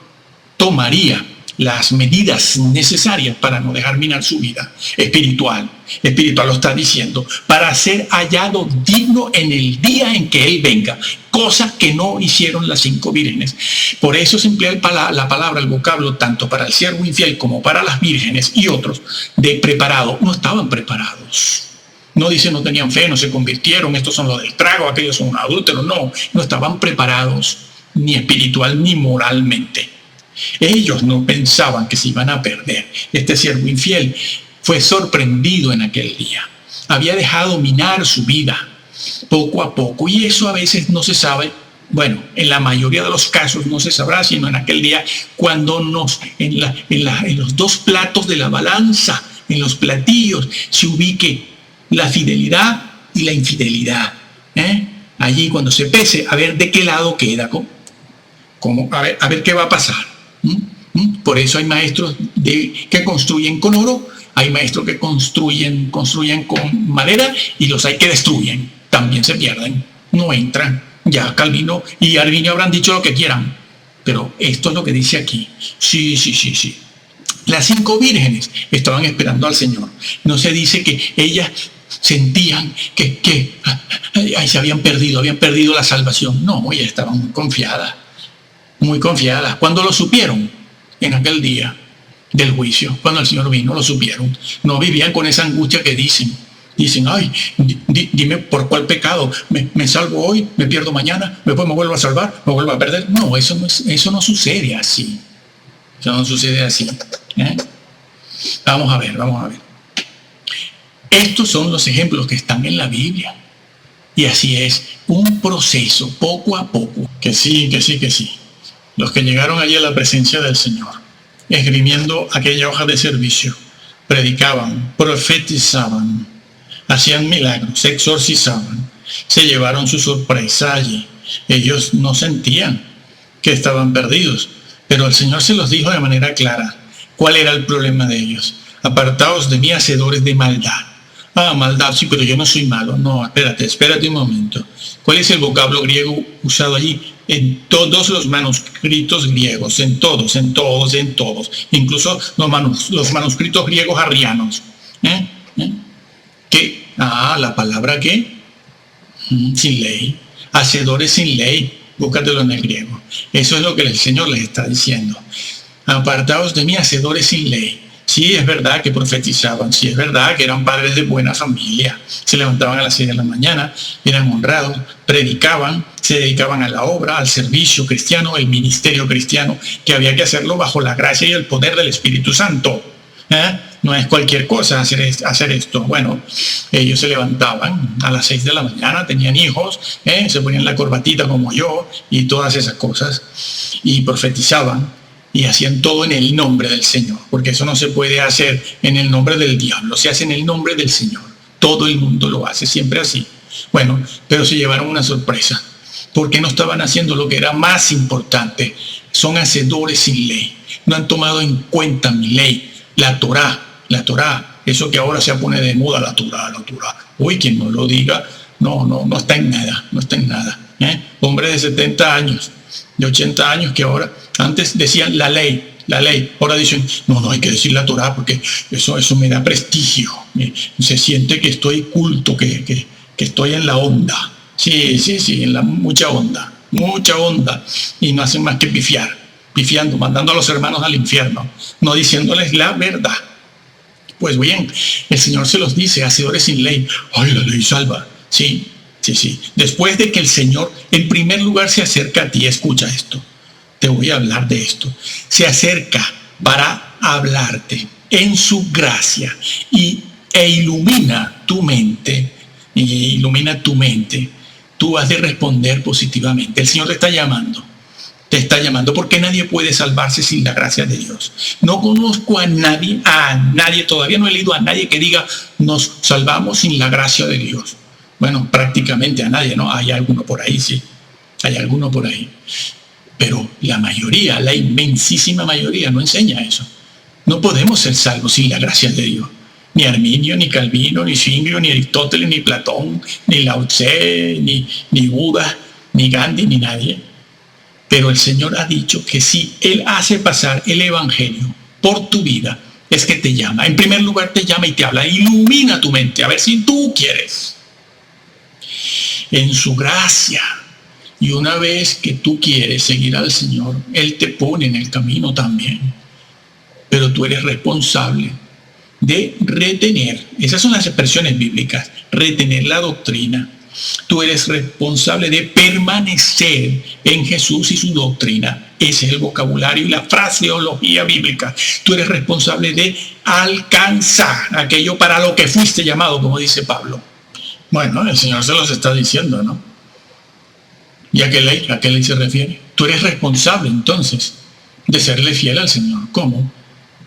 tomaría las medidas necesarias para no dejar minar su vida espiritual lo está diciendo, para ser hallado digno en el día en que Él venga, cosa que no hicieron las 5 vírgenes. Por eso se emplea la palabra, el vocablo, tanto para el siervo infiel como para las vírgenes y otros, de preparado. No estaban preparados. No dice no tenían fe, no se convirtieron, estos son los del trago, aquellos son adúlteros. No estaban preparados ni espiritual ni moralmente. Ellos no pensaban que se iban a perder. Este siervo infiel fue sorprendido en aquel día. Había dejado minar su vida poco a poco, y eso a veces no se sabe. Bueno, en la mayoría de los casos no se sabrá, sino en aquel día cuando en los 2 platos de la balanza, en los platillos, se ubique la fidelidad y la infidelidad. Allí cuando se pese, a ver de qué lado queda, a ver qué va a pasar. Por eso hay maestros que construyen con oro, hay maestros que construyen con madera, y los hay que destruyen. También se pierden, no entran. Ya Calvino y Arminio habrán dicho lo que quieran, pero esto es lo que dice aquí. Sí. Las 5 vírgenes estaban esperando al Señor. No se dice que ellas sentían que se habían perdido la salvación. No, ellas estaban muy confiadas, muy confiadas. ¿Cuándo lo supieron? En aquel día del juicio, cuando el Señor vino, lo supieron. No vivían con esa angustia que dicen, ay, dime por cuál pecado, me salvo hoy, me pierdo mañana, después me vuelvo a salvar, me vuelvo a perder. No, eso no sucede así. Eso no sucede así. Vamos a ver. Estos son los ejemplos que están en la Biblia. Y así es, un proceso, poco a poco. Que sí. Los que llegaron allí a la presencia del Señor, esgrimiendo aquella hoja de servicio, predicaban, profetizaban, hacían milagros, se exorcizaban, se llevaron su sorpresa allí. Ellos no sentían que estaban perdidos, pero el Señor se los dijo de manera clara. ¿Cuál era el problema de ellos? Apartaos de mí, hacedores de maldad. Maldad, sí, pero yo no soy malo. No, espérate un momento. ¿Cuál es el vocablo griego usado allí? En todos los manuscritos griegos, en todos. Incluso los manuscritos griegos arrianos. ¿Qué? La palabra ¿qué? Sin ley. Hacedores sin ley. Búscatelo en el griego. Eso es lo que el Señor les está diciendo. Apartaos de mí, hacedores sin ley. Sí, es verdad que profetizaban, sí, es verdad que eran padres de buena familia, se levantaban a las 6 de la mañana, eran honrados, predicaban, se dedicaban a la obra, al servicio cristiano, el ministerio cristiano, que había que hacerlo bajo la gracia y el poder del Espíritu Santo. No es cualquier cosa hacer esto. Bueno, ellos se levantaban a las 6 de la mañana, tenían hijos, se ponían la corbatita como yo y todas esas cosas, y profetizaban. Y hacían todo en el nombre del Señor, porque eso no se puede hacer en el nombre del diablo, se hace en el nombre del Señor. Todo el mundo lo hace, siempre así. Bueno, pero se llevaron una sorpresa, porque no estaban haciendo lo que era más importante. Son hacedores sin ley, no han tomado en cuenta mi ley, la Torá, eso que ahora se pone de moda, la Torá. Uy, quien no lo diga, no está en nada. Hombres de 70 años, de 80 años que ahora, antes decían la ley, ahora dicen, no hay que decir la Torá porque eso me da prestigio, se siente que estoy culto, que estoy en la onda. Sí, en la mucha onda, y no hacen más que pifiando, mandando a los hermanos al infierno, no diciéndoles la verdad. Pues bien, el Señor se los dice, hacedores sin ley. La ley salva. Sí. Después de que el Señor en primer lugar se acerca a ti, escucha esto, te voy a hablar de esto, se acerca para hablarte en su gracia e ilumina tu mente, tú has de responder positivamente. El Señor te está llamando porque nadie puede salvarse sin la gracia de Dios. No conozco a nadie, todavía no he leído a nadie que diga nos salvamos sin la gracia de Dios. Bueno, prácticamente a nadie, ¿no? Hay alguno por ahí, sí. Pero la mayoría, la inmensísima mayoría no enseña eso. No podemos ser salvos sin la gracia de Dios. Ni Arminio, ni Calvino, ni Zwinglio, ni Aristóteles, ni Platón, ni Lao Tse, ni Buda, ni Gandhi, ni nadie. Pero el Señor ha dicho que si Él hace pasar el Evangelio por tu vida, es que te llama. En primer lugar te llama y te habla. Ilumina tu mente, a ver si tú quieres. En su gracia. Y una vez que tú quieres seguir al Señor, Él te pone en el camino también. Pero tú eres responsable de retener, esas son las expresiones bíblicas, retener la doctrina. Tú eres responsable de permanecer en Jesús y su doctrina. Ese es el vocabulario y la fraseología bíblica. Tú eres responsable de alcanzar aquello para lo que fuiste llamado, como dice Pablo. Bueno, el Señor se los está diciendo, ¿no? ¿Y a qué ley se refiere? Tú eres responsable, entonces, de serle fiel al Señor. ¿Cómo?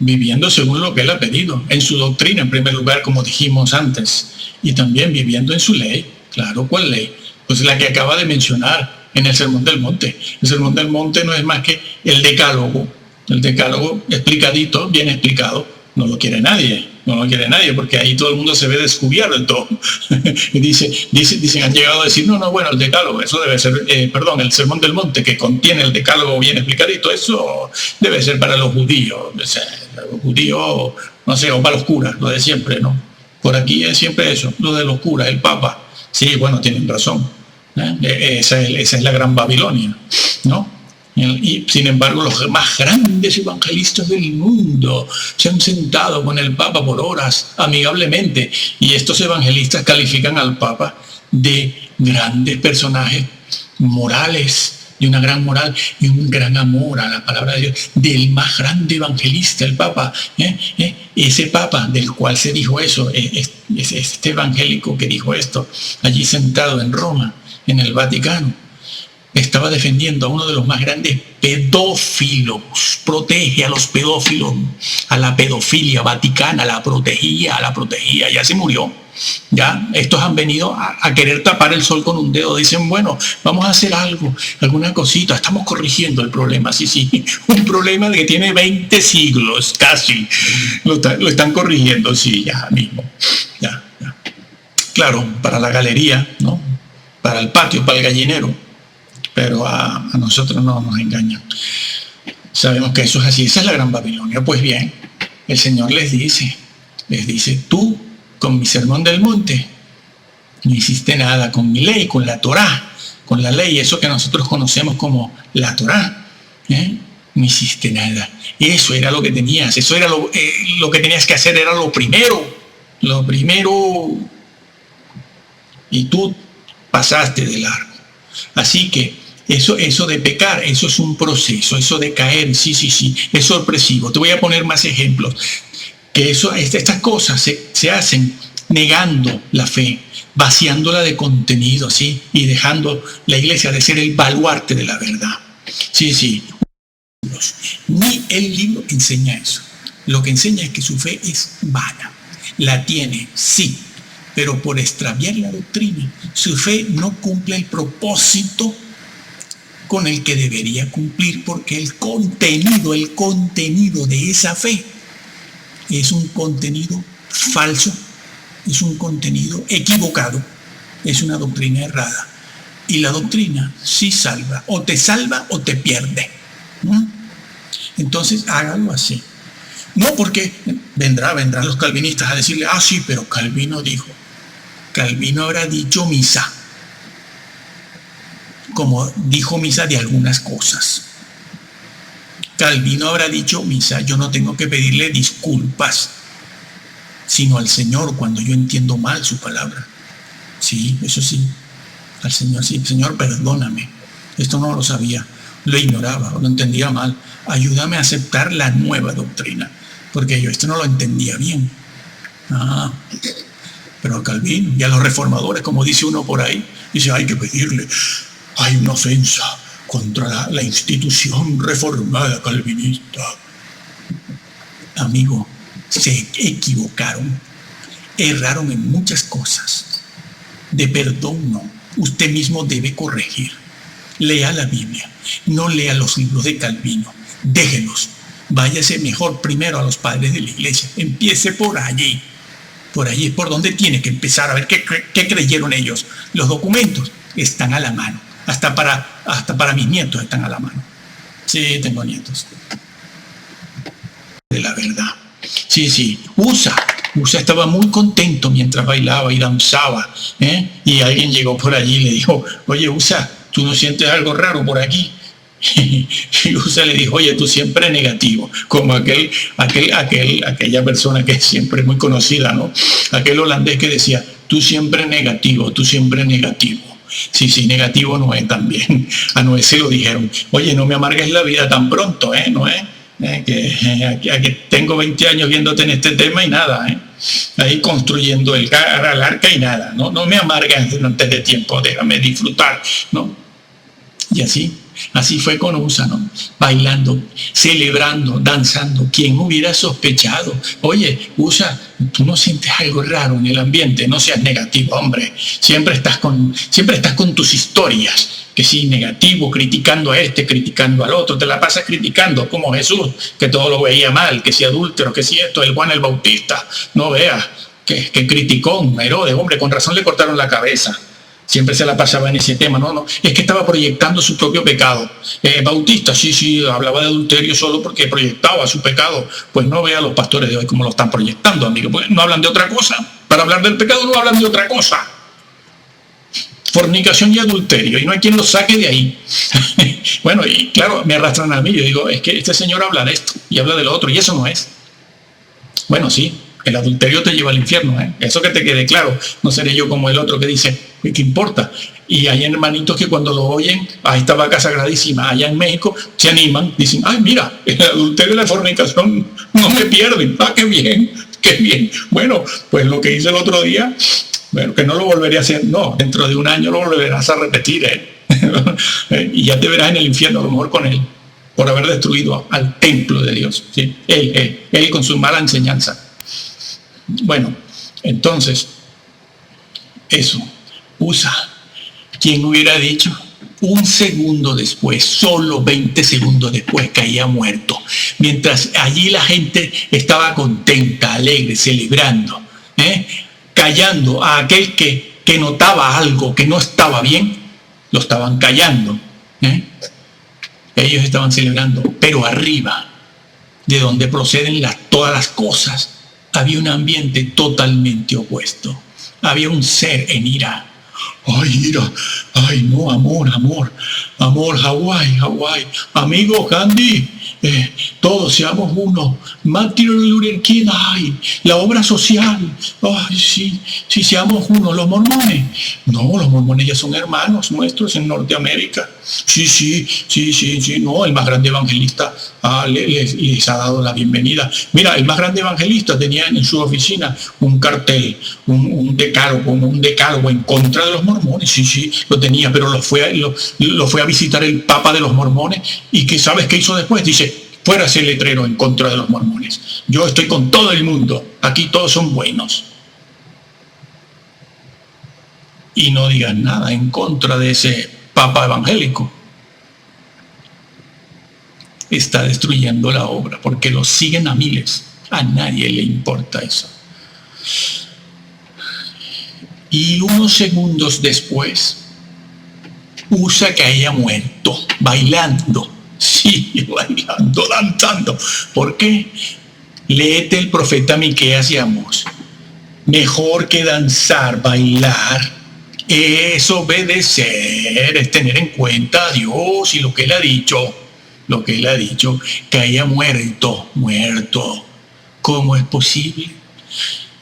Viviendo según lo que Él ha pedido. En su doctrina, en primer lugar, como dijimos antes. Y también viviendo en su ley. Claro, ¿cuál ley? Pues la que acaba de mencionar en el Sermón del Monte. El Sermón del Monte no es más que el decálogo. El decálogo explicadito, bien explicado, no lo quiere nadie. No lo quiere nadie, porque ahí todo el mundo se ve descubierto. Y dicen, han llegado a decir, no, bueno, el decálogo, eso debe ser, el Sermón del Monte, que contiene el decálogo bien explicadito, eso debe ser para los judíos. O sea, los judíos, no sé, o para los curas, lo de siempre, ¿no? Por aquí es siempre eso, lo de los curas, el Papa. Sí, bueno, tienen razón. Esa es la gran Babilonia, ¿no? Y sin embargo, los más grandes evangelistas del mundo se han sentado con el Papa por horas, amigablemente, y estos evangelistas califican al Papa de grandes personajes morales, de una gran moral y un gran amor a la palabra de Dios, del más grande evangelista, el Papa. Ese Papa del cual se dijo eso, este evangélico que dijo esto, allí sentado en Roma, en el Vaticano, estaba defendiendo a uno de los más grandes pedófilos, protege a los pedófilos, a la pedofilia vaticana, la protegía, ya se murió. Ya, estos han venido a querer tapar el sol con un dedo, dicen, bueno, vamos a hacer algo, alguna cosita, estamos corrigiendo el problema, sí, un problema que tiene 20 siglos casi, lo están corrigiendo, sí, ya mismo, ya. Claro, para la galería, ¿no? Para el patio, para el gallinero. Pero a nosotros no nos engañan. Sabemos que eso es así. Esa es la gran Babilonia. Pues bien, el Señor les dice, tú con mi sermón del monte no hiciste nada, con mi ley, con la Torá, con la ley, eso que nosotros conocemos como la Torá, no hiciste nada. Eso era lo que tenías, eso era lo que tenías que hacer, era lo primero, y tú pasaste de largo. Así que eso de pecar, eso es un proceso, eso de caer, sí, es sorpresivo. Te voy a poner más ejemplos. Que estas cosas se hacen negando la fe, vaciándola de contenido, ¿sí? Y dejando la iglesia de ser el baluarte de la verdad. Sí. Ni el libro enseña eso. Lo que enseña es que su fe es vana. La tiene, sí, pero por extraviar la doctrina, su fe no cumple el propósito con el que debería cumplir, porque el contenido de esa fe es un contenido falso, es un contenido equivocado, es una doctrina errada. Y la doctrina sí salva o te pierde. Entonces hágalo así. No porque vendrán los calvinistas a decirle, sí, pero Calvino habrá dicho misa, como dijo misa de algunas cosas. Calvino habrá dicho misa, yo no tengo que pedirle disculpas, sino al Señor cuando yo entiendo mal su palabra. Sí, eso sí, al Señor sí, Señor, perdóname, esto no lo sabía, lo ignoraba o lo entendía mal, ayúdame a aceptar la nueva doctrina, porque yo esto no lo entendía bien. Pero a Calvino y a los reformadores, como dice uno por ahí, dice, hay que pedirle, hay una ofensa contra la institución reformada calvinista. Amigo, se equivocaron, erraron en muchas cosas. De perdón no, usted mismo debe corregir. Lea la Biblia, no lea los libros de Calvino, déjelos. Váyase mejor primero a los padres de la iglesia, empiece por allí. Por allí es por donde tiene que empezar a ver qué creyeron ellos. Los documentos están a la mano. Hasta para mis nietos están a la mano. Sí, tengo nietos. De la verdad. Sí. USA estaba muy contento mientras bailaba y danzaba. Y alguien llegó por allí y le dijo, oye, USA, ¿tú no sientes algo raro por aquí? Y USA le dijo, oye, tú siempre negativo, como aquella persona que es siempre muy conocida, ¿no? Aquel holandés que decía, tú siempre negativo. Sí, negativo Noé también. A Noé se lo dijeron, oye, no me amargues la vida tan pronto, Noé, que tengo 20 años viéndote en este tema y nada, ahí construyendo el arca y nada, no me amargues antes de tiempo, déjame disfrutar, ¿no? Y así Así fue con Usa, ¿no? Bailando, celebrando, danzando. ¿Quién hubiera sospechado? Oye, Usa, ¿tú no sientes algo raro en el ambiente? No seas negativo, hombre. Siempre estás con tus historias. Que sí, negativo, criticando a este, criticando al otro. Te la pasas criticando, como Jesús, que todo lo veía mal, que si adúltero, que si esto, el Juan el Bautista. No veas, que criticó a Herodes. Hombre, con razón le cortaron la cabeza. Siempre se la pasaba en ese tema, no, es que estaba proyectando su propio pecado. Bautista, sí, hablaba de adulterio solo porque proyectaba su pecado. Pues no vea a los pastores de hoy cómo lo están proyectando, amigo. Pues no hablan de otra cosa. Para hablar del pecado no hablan de otra cosa. Fornicación y adulterio, y no hay quien lo saque de ahí. Bueno, y claro, me arrastran a mí. Yo digo, es que este señor habla de esto y habla de lo otro, y eso no es. Bueno, sí, el adulterio te lleva al infierno, ¿eh? Eso que te quede claro. No seré yo como el otro que dice, ¿qué importa? Y hay hermanitos que cuando lo oyen, esta vaca sagradísima, allá en México, se animan, dicen, ay, mira, el adulterio y la fornicación no me pierden. Qué bien, qué bien. Bueno, pues lo que hice el otro día, bueno, que no lo volveré a hacer, no, dentro de un año lo volverás a repetir, y ya te verás en el infierno, a lo mejor con él, por haber destruido al templo de Dios, ¿sí? Él con su mala enseñanza. Bueno, entonces, eso, Usa, ¿quién hubiera dicho? Un segundo después, solo 20 segundos después, caía muerto. Mientras allí la gente estaba contenta, alegre, celebrando, callando a aquel que notaba algo que no estaba bien, lo estaban callando. Ellos estaban celebrando, pero arriba, de donde proceden todas las cosas, había un ambiente totalmente opuesto. Había un ser en ira. Ay, ira. Ay, no, amor. Amor, Hawái. Amigo Gandhi, todos seamos uno. Martin Luther King, ay, la obra social. Ay, sí, seamos uno. Los mormones. No, los mormones ya son hermanos nuestros en Norteamérica. Sí, no, el más grande evangelista les ha dado la bienvenida. Mira, el más grande evangelista tenía en su oficina un cartel, un decálogo en contra de los mormones. Sí, lo tenía, pero lo fue a visitar el Papa de los mormones. ¿Y qué sabes qué hizo después? Dice, fuera ese letrero en contra de los mormones. Yo estoy con todo el mundo. Aquí todos son buenos. Y no digan nada en contra de ese Papa evangélico. Está destruyendo la obra porque lo siguen a miles. A nadie le importa eso. Y unos segundos después, Usa caía muerto, bailando. Sí, bailando, danzando. ¿Por qué? Léete el profeta Miqueas y Amós. Mejor que danzar, bailar, es obedecer, es tener en cuenta a Dios y lo que Él ha dicho. Caía muerto. ¿Cómo es posible?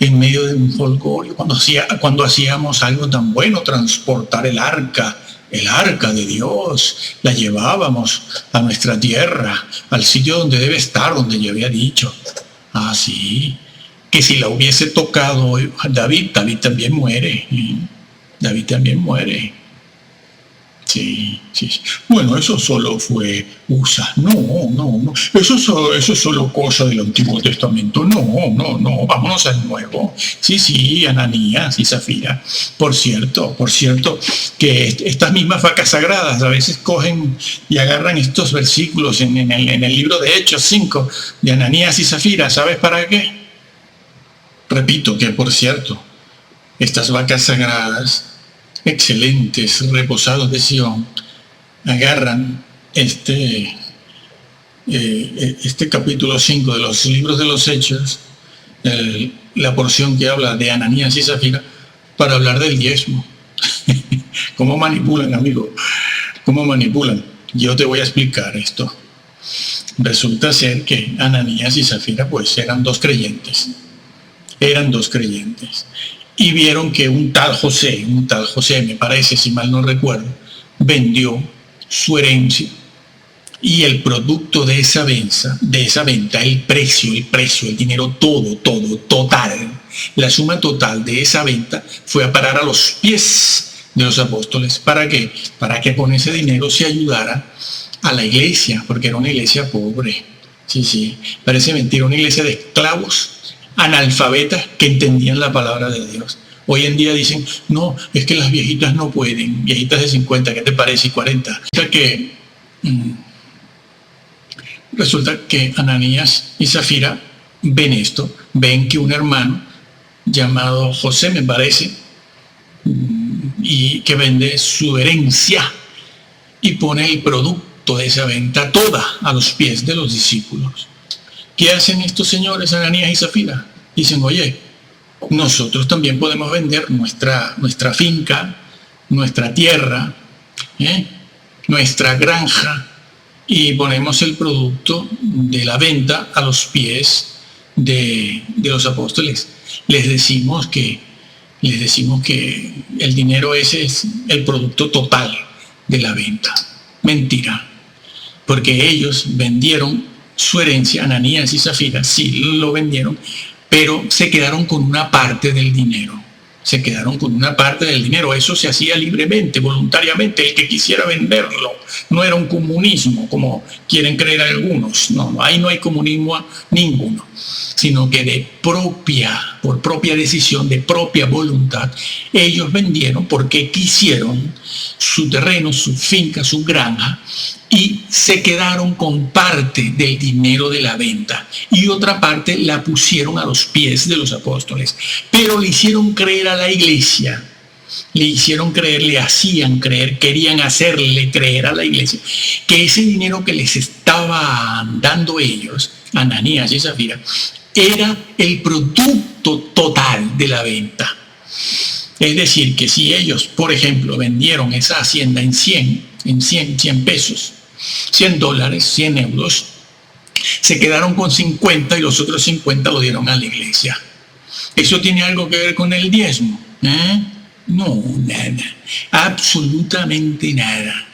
En medio de un folgorio, cuando hacíamos algo tan bueno, transportar el arca de Dios, la llevábamos a nuestra tierra, al sitio donde debe estar, donde yo había dicho. Sí, que si la hubiese tocado David también muere. David también muere. Sí. Bueno, eso solo fue Usa. No. Eso es solo cosa del Antiguo Testamento. No. Vámonos al Nuevo. Sí, Ananías y Zafira. Por cierto, que estas mismas vacas sagradas a veces cogen y agarran estos versículos en el libro de Hechos 5 de Ananías y Zafira. ¿Sabes para qué? Repito que, por cierto, estas vacas sagradas, excelentes, reposados de Sion, agarran este capítulo 5 de los libros de los Hechos, la porción que habla de Ananías y Zafira, para hablar del diezmo. ¿Cómo manipulan, amigo? ¿Cómo manipulan? Yo te voy a explicar esto. Resulta ser que Ananías y Zafira pues eran dos creyentes. Y vieron que un tal José, me parece, si mal no recuerdo, vendió su herencia. Y el producto de esa venta, el precio, el dinero, todo, total, la suma total de esa venta fue a parar a los pies de los apóstoles. ¿Para qué? Para que con ese dinero se ayudara a la iglesia, porque era una iglesia pobre. Sí, parece mentira, una iglesia de esclavos, analfabetas que entendían la palabra de Dios. Hoy en día dicen, no, es que las viejitas no pueden, viejitas de 50, ¿qué te parece? Y 40. Resulta que Ananías y Zafira ven esto, ven que un hermano llamado José, me parece, y que vende su herencia y pone el producto de esa venta toda a los pies de los discípulos. ¿Qué hacen estos señores, Ananías y Zafira? Dicen, oye, nosotros también podemos vender nuestra finca, nuestra tierra, nuestra granja, y ponemos el producto de la venta a los pies de los apóstoles. Les decimos que el dinero ese es el producto total de la venta. Mentira, porque ellos vendieron su herencia, Ananías y Zafira, sí lo vendieron, pero se quedaron con una parte del dinero. Se quedaron con una parte del dinero. Eso se hacía libremente, voluntariamente, el que quisiera venderlo. No era un comunismo, como quieren creer algunos. No, ahí no hay comunismo ninguno, sino que por propia decisión, de propia voluntad, ellos vendieron porque quisieron su terreno, su finca, su granja, y se quedaron con parte del dinero de la venta y otra parte la pusieron a los pies de los apóstoles, pero le hicieron creer a la iglesia, le hacían creer, querían hacerle creer a la iglesia que ese dinero que les estaban dando ellos, Ananías y Zafira, era el producto total de la venta. Es decir, que si ellos, por ejemplo, vendieron esa hacienda en 100 pesos, $100, 100 euros, se quedaron con 50 y los otros 50 lo dieron a la iglesia. ¿Eso tiene algo que ver con el diezmo? No, nada, absolutamente nada,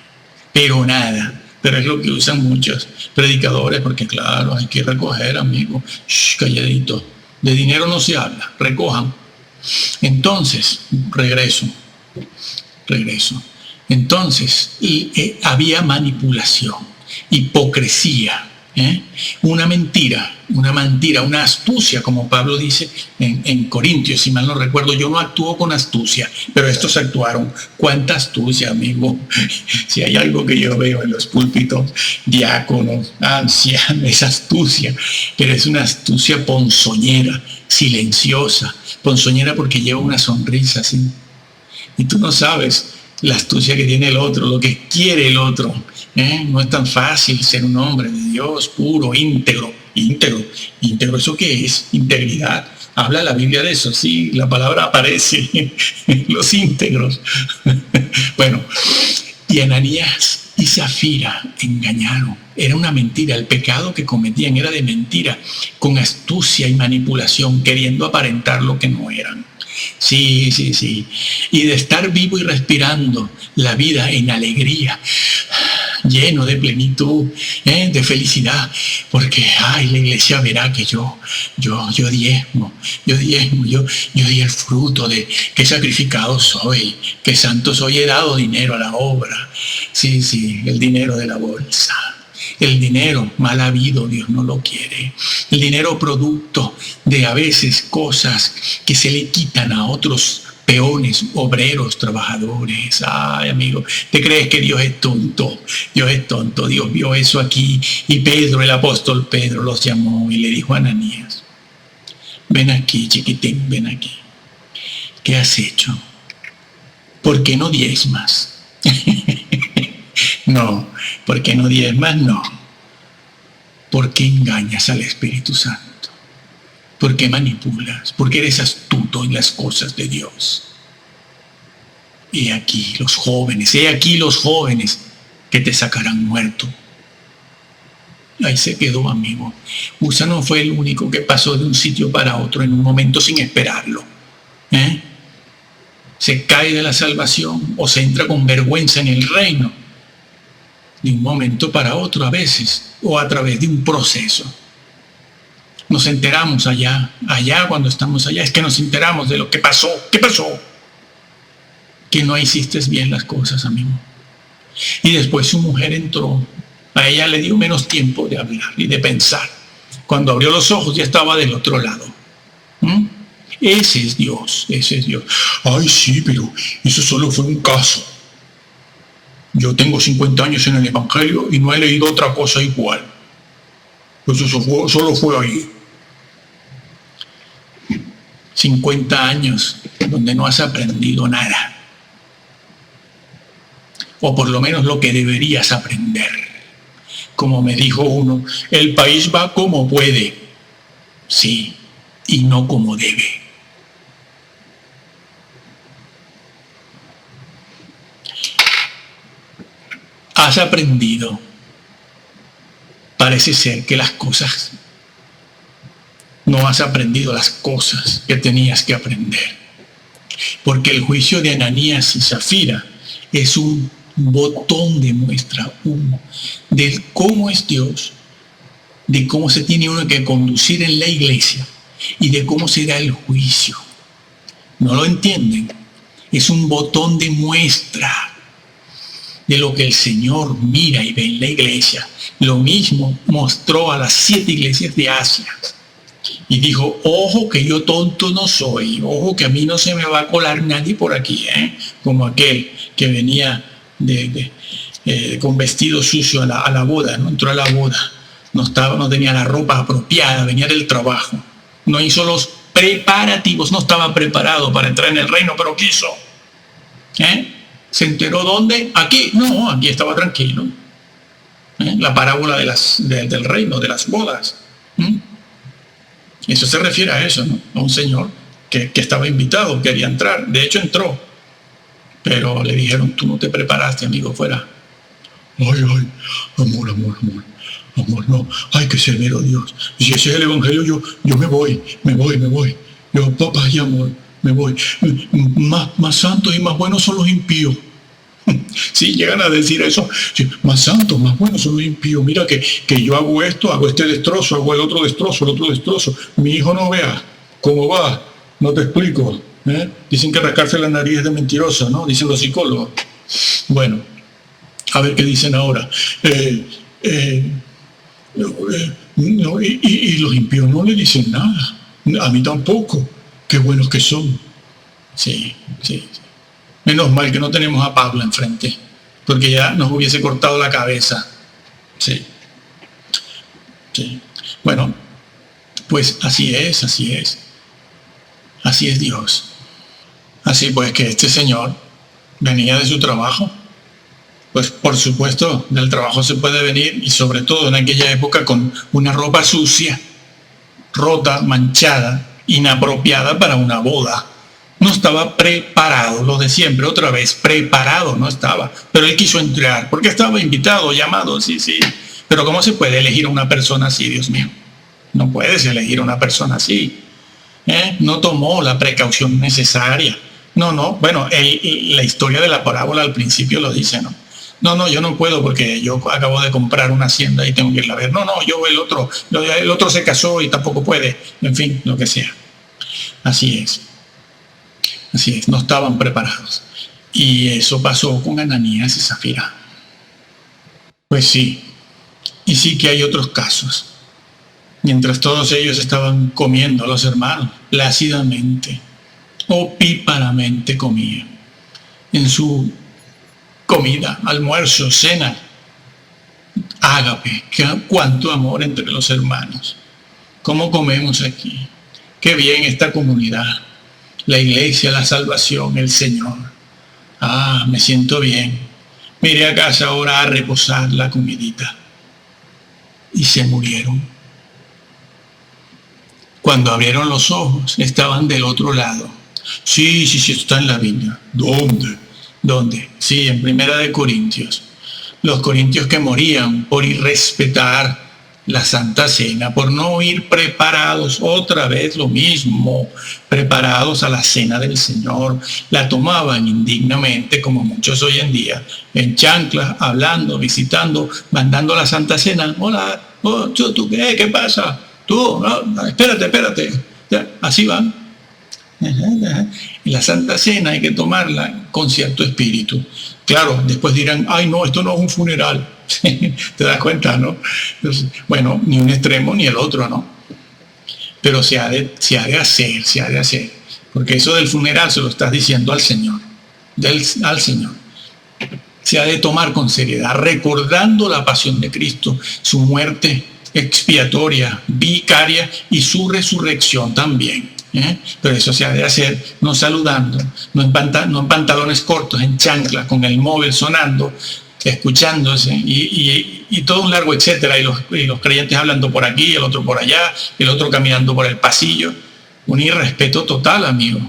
pero nada. Pero es lo que usan muchos predicadores, porque claro, hay que recoger, amigo. Calladito, de dinero no se habla, recojan. Entonces, regreso. Entonces, había manipulación, hipocresía, una mentira, una astucia, como Pablo dice en Corintios, si mal no recuerdo. Yo no actúo con astucia, pero estos actuaron. ¿Cuánta astucia, amigo? Si hay algo que yo veo en los púlpitos, diáconos, ancianos, es astucia, pero es una astucia ponzoñera, silenciosa, ponzoñera porque lleva una sonrisa así. Y tú no sabes la astucia que tiene el otro, lo que quiere el otro. No es tan fácil ser un hombre de Dios puro, íntegro. ¿Íntegro eso qué es? Integridad. Habla la Biblia de eso, sí, la palabra aparece, los íntegros. Bueno, y Ananías y Zafira engañaron. Era una mentira, el pecado que cometían era de mentira, con astucia y manipulación, queriendo aparentar lo que no eran. Sí. Y de estar vivo y respirando la vida en alegría, lleno de plenitud, de felicidad, porque la iglesia verá que yo diezmo, yo di el fruto de qué sacrificado soy, qué santo soy, he dado dinero a la obra. Sí, el dinero de la bolsa. El dinero mal habido, Dios no lo quiere. El dinero producto de a veces cosas que se le quitan a otros peones, obreros, trabajadores. Ay, amigo, ¿te crees que Dios es tonto? Dios es tonto. Dios vio eso aquí y Pedro, el apóstol Pedro, los llamó y le dijo a Ananías, ven aquí, chiquitín, ven aquí. ¿Qué has hecho? ¿Por qué no diezmas? No, ¿por qué no diezmas? No. ¿Por qué engañas al Espíritu Santo? ¿Por qué manipulas? ¿Por qué eres astuto en las cosas de Dios? He aquí los jóvenes que te sacarán muerto. Ahí se quedó, amigo. Usa no fue el único que pasó de un sitio para otro en un momento sin esperarlo. Se cae de la salvación o se entra con vergüenza en el reino de un momento para otro a veces, o a través de un proceso. Nos enteramos allá cuando estamos allá, es que nos enteramos de lo que pasó. ¿Qué pasó? que no hiciste bien las cosas, amigo. Y después su mujer entró. A ella le dio menos tiempo de hablar y de pensar. Cuando abrió los ojos ya estaba del otro lado. ¿Mm? Ese es Dios, ese es Dios. Ay, sí, pero eso solo fue un caso. Yo tengo 50 años en el Evangelio y no he leído otra cosa igual. Pues eso solo fue ahí. 50 años donde no has aprendido nada. O por lo menos lo que deberías aprender. Como me dijo uno, el país va como puede. Sí, y no como debe. Has aprendido. Parece ser que las cosas, no has aprendido las cosas que tenías que aprender. Porque el juicio de Ananías y Zafira es un botón de muestra uno de cómo es Dios, de cómo se tiene uno que conducir en la iglesia y de cómo será el juicio. ¿No lo entienden? Es un botón de muestra de lo que el Señor mira y ve en la iglesia. Lo mismo mostró a las 7 iglesias de Asia. Y dijo, ojo que yo tonto no soy, ojo que a mí no se me va a colar nadie por aquí, como aquel que venía con vestido sucio a la boda, no entró a la boda, no tenía la ropa apropiada, venía del trabajo, no hizo los preparativos, no estaba preparado para entrar en el reino, pero quiso. ¿Se enteró dónde? Aquí, no, aquí estaba tranquilo. La parábola del reino, de las bodas. Eso se refiere a eso, ¿no? A un señor que estaba invitado, quería entrar, de hecho entró, pero le dijeron, tú no te preparaste, amigo, fuera. Ay, amor, no, ay, qué severo Dios. Y si ese es el Evangelio, yo me voy. Yo, papá y amor, me voy. Más santos y más buenos son los impíos. Sí, llegan a decir eso. Sí, más santos, más buenos son los impíos. Mira que yo hago esto, hago este destrozo, hago el otro destrozo. Mi hijo no vea cómo va. No te explico. Dicen que rascarse la nariz es de mentiroso, ¿no? Dicen los psicólogos. Bueno, a ver qué dicen ahora. Y los impíos no le dicen nada. A mí tampoco. Qué buenos que son. Sí. Menos mal que no tenemos a Pablo enfrente, porque ya nos hubiese cortado la cabeza. Sí. Bueno, pues así es. Así es Dios. Así pues que este señor venía de su trabajo. Pues por supuesto, del trabajo se puede venir, y sobre todo en aquella época, con una ropa sucia, rota, manchada, inapropiada para una boda. No estaba preparado, lo de siempre, otra vez, preparado no estaba. Pero él quiso entrar, porque estaba invitado, llamado, sí. Pero ¿cómo se puede elegir a una persona así, Dios mío? No puedes elegir a una persona así. No tomó la precaución necesaria. No, bueno, la historia de la parábola al principio lo dice, ¿no? No, yo no puedo porque yo acabo de comprar una hacienda y tengo que irla a ver. No, el otro se casó y tampoco puede. En fin, lo que sea. Así es, no estaban preparados. Y eso pasó con Ananías y Zafira. Pues sí, y sí que hay otros casos. Mientras todos ellos estaban comiendo, los hermanos, plácidamente, opíparamente comían. En su comida, almuerzo, cena, ágape, cuánto amor entre los hermanos. ¿Cómo comemos aquí? Qué bien esta comunidad. La iglesia, la salvación, el Señor. Me siento bien. Me iré a casa ahora a reposar la comidita. Y se murieron. Cuando abrieron los ojos, estaban del otro lado. Sí, está en la Biblia. ¿Dónde? Sí, en 1 Corintios. Los corintios que morían por irrespetar la Santa Cena, por no ir preparados, otra vez lo mismo, preparados a la cena del Señor, la tomaban indignamente, como muchos hoy en día, en chanclas, hablando, visitando, mandando la Santa Cena. Hola, ¿tú qué pasa? Tú, no, espérate. Ya, así van. Y la Santa Cena hay que tomarla con cierto espíritu. Claro, después dirán, ay no, esto no es un funeral. ¿Te das cuenta, no? Entonces, bueno, ni un extremo ni el otro, ¿no? Pero se ha de hacer. Porque eso del funeral se lo estás diciendo al Señor. Al Señor. Se ha de tomar con seriedad, recordando la pasión de Cristo, su muerte expiatoria, vicaria y su resurrección también. Pero eso se ha de hacer no saludando, no en pantalones cortos, en chancla, con el móvil sonando, escuchándose y todo un largo etcétera, y los creyentes hablando por aquí, el otro por allá, el otro caminando por el pasillo. Un irrespeto total, amigo.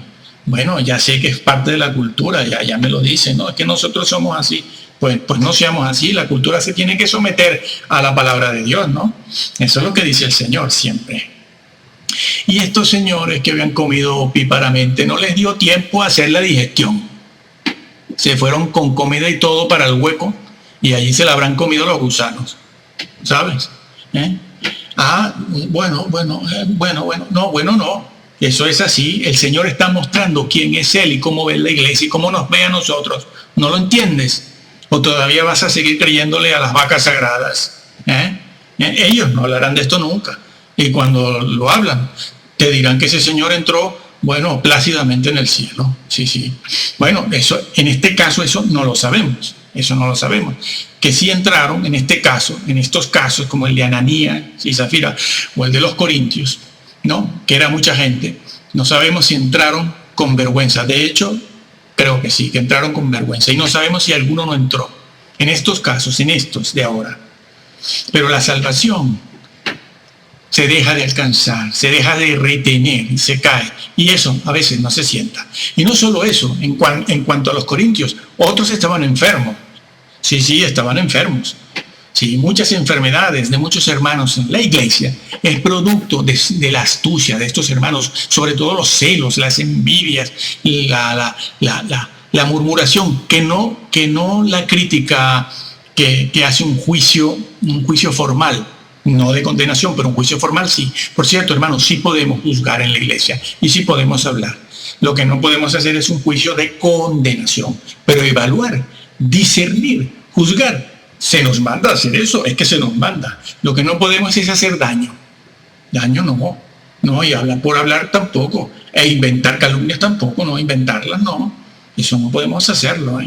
Bueno, ya sé que es parte de la cultura, ya me lo dicen, ¿no? Es que nosotros somos así. Pues no seamos así, la cultura se tiene que someter a la palabra de Dios, ¿no? Eso es lo que dice el Señor siempre. Y estos señores que habían comido opíparamente no les dio tiempo a hacer la digestión. Se fueron con comida y todo para el hueco y allí se la habrán comido los gusanos, ¿sabes? No. Eso es así. El Señor está mostrando quién es Él y cómo ve la iglesia y cómo nos ve a nosotros. ¿No lo entiendes? ¿O todavía vas a seguir creyéndole a las vacas sagradas? Ellos no hablarán de esto nunca. Y cuando lo hablan, te dirán que ese Señor entró, bueno, plácidamente en el cielo. Sí. Bueno, eso, en este caso, eso no lo sabemos. Que sí entraron en este caso, en estos casos, como el de Ananías y Zafira, o el de los Corintios, ¿no? Que era mucha gente. No sabemos si entraron con vergüenza. De hecho, creo que sí, que entraron con vergüenza. Y no sabemos si alguno no entró. En estos casos, en estos de ahora. Pero la salvación se deja de alcanzar, se deja de retener y se cae. Y eso a veces no se sienta. Y no solo eso, en cuanto a los corintios, otros estaban enfermos. Sí, estaban enfermos. Sí, muchas enfermedades de muchos hermanos en la iglesia es producto de la astucia de estos hermanos, sobre todo los celos, las envidias, la murmuración, que no la crítica que hace un juicio formal, no de condenación, pero un juicio formal sí. Por cierto, hermanos, sí podemos juzgar en la iglesia y sí podemos hablar. Lo que no podemos hacer es un juicio de condenación, pero evaluar, discernir, juzgar. Se nos manda hacer eso, es que se nos manda. Lo que no podemos es hacer daño. Daño no, y hablar por hablar tampoco. E inventar calumnias tampoco, no, inventarlas no. Eso no podemos hacerlo,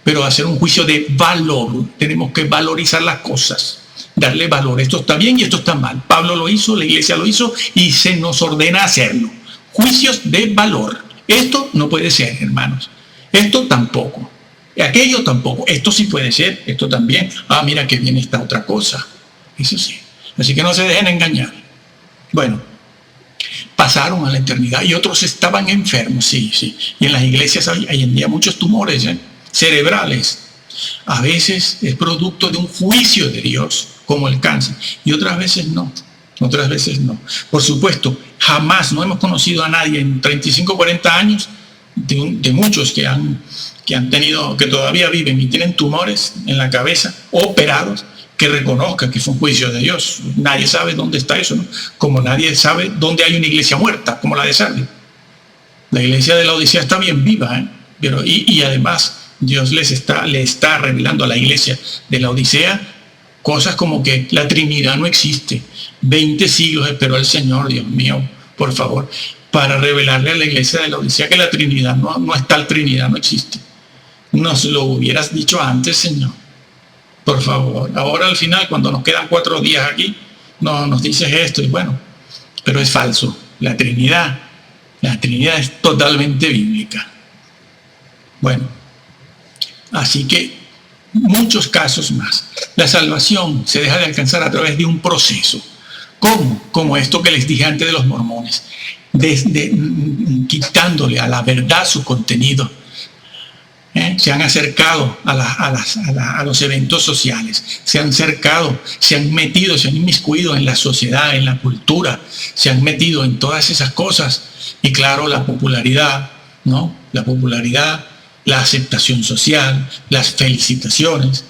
Pero hacer un juicio de valor, tenemos que valorizar las cosas, darle valor. Esto está bien y esto está mal. Pablo lo hizo, la iglesia lo hizo y se nos ordena hacerlo. Juicios de valor. Esto no puede ser, hermanos. Esto tampoco. Aquello tampoco. Esto sí puede ser, esto también. Mira que viene esta otra cosa. Eso sí. Así que no se dejen engañar. Bueno, pasaron a la eternidad y otros estaban enfermos, sí. Y en las iglesias hay en día muchos tumores cerebrales. A veces es producto de un juicio de Dios, como el cáncer, y otras veces no. Por supuesto, jamás no hemos conocido a nadie en 35, 40 años, de muchos que han tenido, que todavía viven y tienen tumores en la cabeza, operados, que reconozcan que fue un juicio de Dios. Nadie sabe dónde está eso, ¿no? Como nadie sabe dónde hay una iglesia muerta, como la de Sardis. La iglesia de la Odisea está bien viva, Pero, y además Dios le está revelando a la iglesia de la Odisea cosas como que la Trinidad no existe. 20 siglos esperó el Señor, Dios mío, por favor, para revelarle a la iglesia de la Odisea que la Trinidad no es tal Trinidad, no existe. Nos lo hubieras dicho antes, Señor. Por favor. Ahora al final, cuando nos quedan 4 días aquí, nos dices esto y bueno, pero es falso. La Trinidad es totalmente bíblica. Bueno, así que muchos casos más. La salvación se deja de alcanzar a través de un proceso. ¿Cómo? Como esto que les dije antes de los mormones. Quitándole a la verdad su contenido. Se han acercado a los eventos sociales, se han acercado, se han metido, se han inmiscuido en la sociedad, en la cultura, se han metido en todas esas cosas. Y claro, la popularidad, ¿no? La popularidad, la aceptación social, las felicitaciones,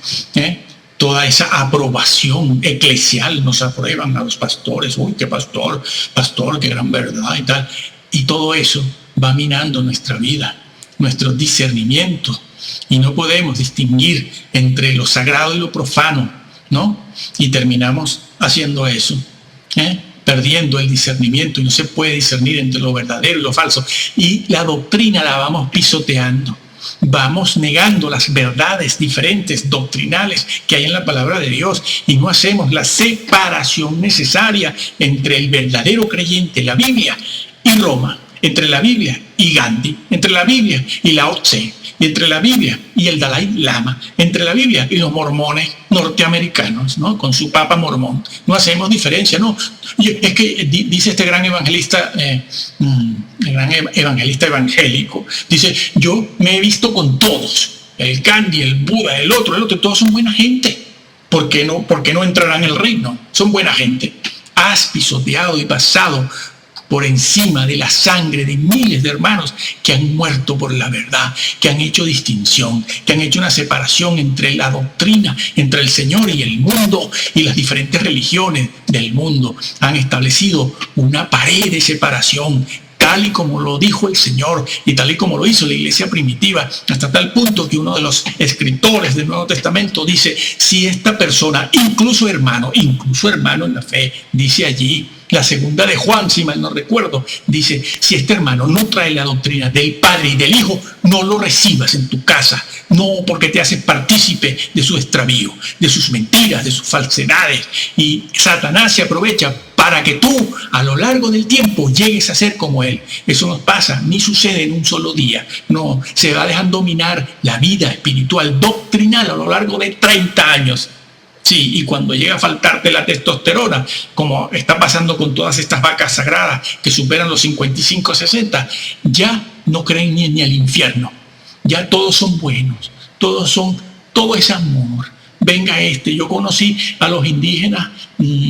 toda esa aprobación eclesial, nos aprueban a los pastores, uy, qué pastor, qué gran verdad y tal. Y todo eso va minando nuestra vida, nuestro discernimiento, y no podemos distinguir entre lo sagrado y lo profano, ¿no? Y terminamos haciendo eso, perdiendo el discernimiento, y no se puede discernir entre lo verdadero y lo falso. Y la doctrina la vamos pisoteando, vamos negando las verdades diferentes, doctrinales, que hay en la palabra de Dios, y no hacemos la separación necesaria entre el verdadero creyente, la Biblia, y Roma, entre la Biblia y Gandhi, entre la Biblia y Lao Tse, y entre la Biblia y el Dalai Lama, entre la Biblia y los mormones norteamericanos, ¿no? Con su papa mormón. No hacemos diferencia, ¿no? Es que dice este gran evangelista, evangélico, dice, yo me he visto con todos, el Gandhi, el Buda, el otro, todos son buena gente. ¿Por qué no entrarán en el reino? Son buena gente. Has pisoteado y pasado por encima de la sangre de miles de hermanos que han muerto por la verdad, que han hecho distinción, que han hecho una separación entre la doctrina, entre el Señor y el mundo, y las diferentes religiones del mundo. Han establecido una pared de separación, tal y como lo dijo el Señor y tal y como lo hizo la iglesia primitiva, hasta tal punto que uno de los escritores del Nuevo Testamento dice, si esta persona, incluso hermano en la fe, dice allí, la segunda de Juan, si mal no recuerdo, dice, si este hermano no trae la doctrina del Padre y del Hijo, no lo recibas en tu casa, no, porque te hace partícipe de su extravío, de sus mentiras, de sus falsedades, y Satanás se aprovecha para que tú, a lo largo del tiempo, llegues a ser como él. Eso no pasa, ni sucede en un solo día. No, se va a dejar dominar la vida espiritual, doctrinal, a lo largo de 30 años. Sí, y cuando llega a faltarte la testosterona, como está pasando con todas estas vacas sagradas que superan los 55, 60, ya no creen ni al infierno. Ya todos son buenos, todo es amor. Venga yo conocí a los indígenas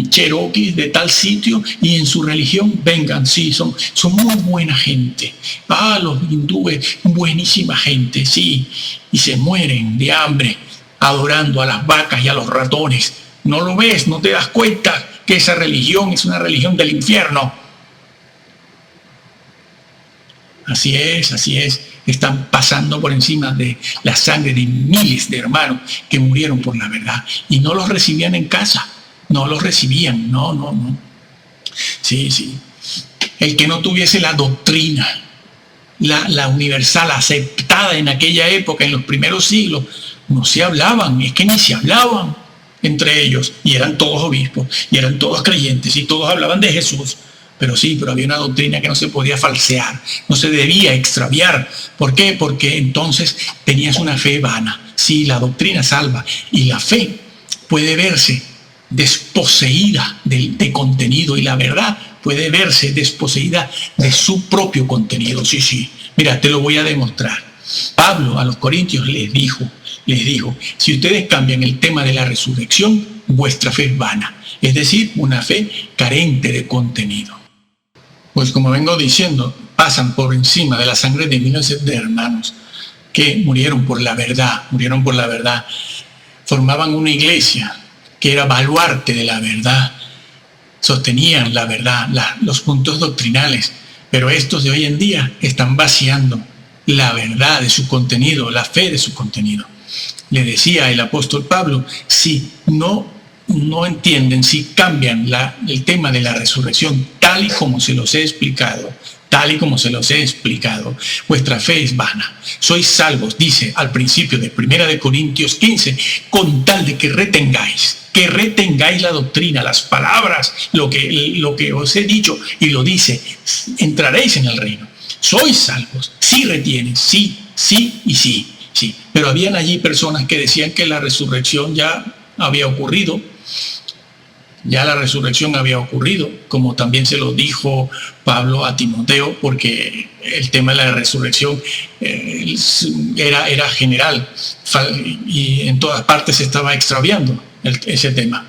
cherokees de tal sitio y en su religión, vengan, sí, son muy buena gente. Los hindúes, buenísima gente, sí, y se mueren de hambre adorando a las vacas y a los ratones. ¿No lo ves? ¿No te das cuenta que esa religión es una religión del infierno? Así es. Están pasando por encima de la sangre de miles de hermanos que murieron por la verdad y no los recibían en casa. No los recibían, no. Sí. El que no tuviese la doctrina, la universal, aceptada en aquella época, en los primeros siglos, no se hablaban, es que ni se hablaban entre ellos, y eran todos obispos, y eran todos creyentes, y todos hablaban de Jesús, pero había una doctrina que no se podía falsear, no se debía extraviar. ¿Por qué? Porque entonces tenías una fe vana. Sí, la doctrina salva, y la fe puede verse desposeída de contenido, y la verdad puede verse desposeída de su propio contenido. Sí, mira, te lo voy a demostrar. Pablo a los corintios les dijo, si ustedes cambian el tema de la resurrección, vuestra fe es vana, es decir, una fe carente de contenido. Pues como vengo diciendo, pasan por encima de la sangre de miles de hermanos que murieron por la verdad, formaban una iglesia que era baluarte de la verdad, sostenían la verdad, los puntos doctrinales, pero estos de hoy en día están vaciando la verdad de su contenido, la fe de su contenido. Le decía el apóstol Pablo, si no entienden, si cambian el tema de la resurrección tal y como se los he explicado, vuestra fe es vana. Sois salvos, dice al principio de 1 Corintios 15, con tal de que retengáis la doctrina, las palabras, lo que os he dicho, y lo dice, entraréis en el reino. Sois salvos, si retienes, sí, y sí. Pero habían allí personas que decían que la resurrección ya había ocurrido, como también se lo dijo Pablo a Timoteo, porque el tema de la resurrección era general y en todas partes se estaba extraviando ese tema.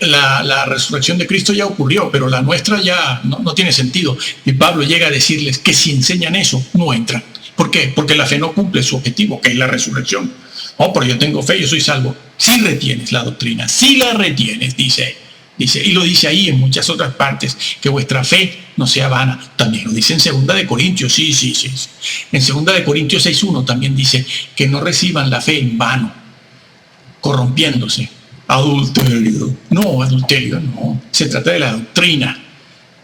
La resurrección de Cristo ya ocurrió, pero la nuestra ya no tiene sentido. Y Pablo llega a decirles que si enseñan eso, no entran. ¿Por qué? Porque la fe no cumple su objetivo, que es la resurrección. Pero yo tengo fe, yo soy salvo. Si retienes la doctrina, si la retienes, dice Dice, y lo dice ahí en muchas otras partes, que vuestra fe no sea vana. También lo dice en 2 Corintios, sí. En 2 Corintios 6:1 también dice que no reciban la fe en vano, corrompiéndose. Adulterio. No, adulterio no. Se trata de la doctrina.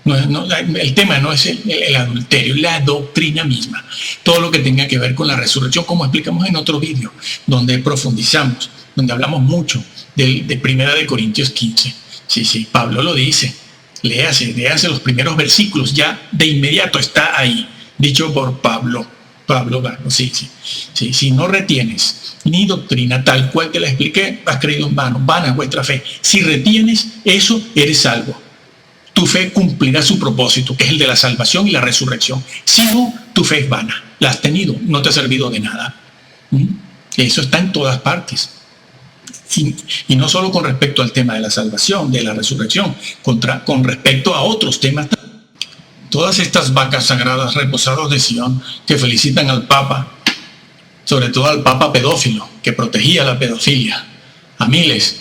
El tema no es el adulterio, la doctrina misma. Todo lo que tenga que ver con la resurrección, como explicamos en otro vídeo, donde profundizamos, donde hablamos mucho de 1 Corintios 15. Sí, Pablo lo dice. Léase los primeros versículos, ya de inmediato está ahí, dicho por Pablo. Sí. Si no retienes ni doctrina tal cual te la expliqué, has creído en vano, vana es vuestra fe. Si retienes eso, eres salvo. Tu fe cumplirá su propósito, que es el de la salvación y la resurrección. Si no, tu fe es vana. La has tenido, no te ha servido de nada. Eso está en todas partes. Y no solo con respecto al tema de la salvación, de la resurrección, con respecto a otros temas. Todas estas vacas sagradas reposados de Sion que felicitan al Papa, sobre todo al Papa pedófilo, que protegía la pedofilia a miles,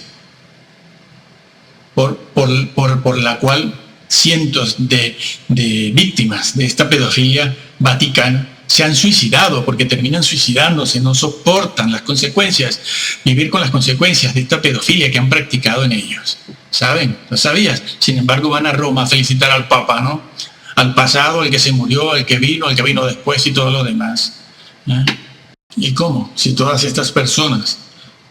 por la cual cientos de víctimas de esta pedofilia vaticana se han suicidado, porque terminan suicidándose, no soportan las consecuencias, vivir con las consecuencias de esta pedofilia que han practicado en ellos. ¿Saben? ¿Lo sabías? Sin embargo, van a Roma a felicitar al Papa, ¿no? Al pasado, el que se murió, el que vino después y todo lo demás. ¿Y cómo? Si todas estas personas,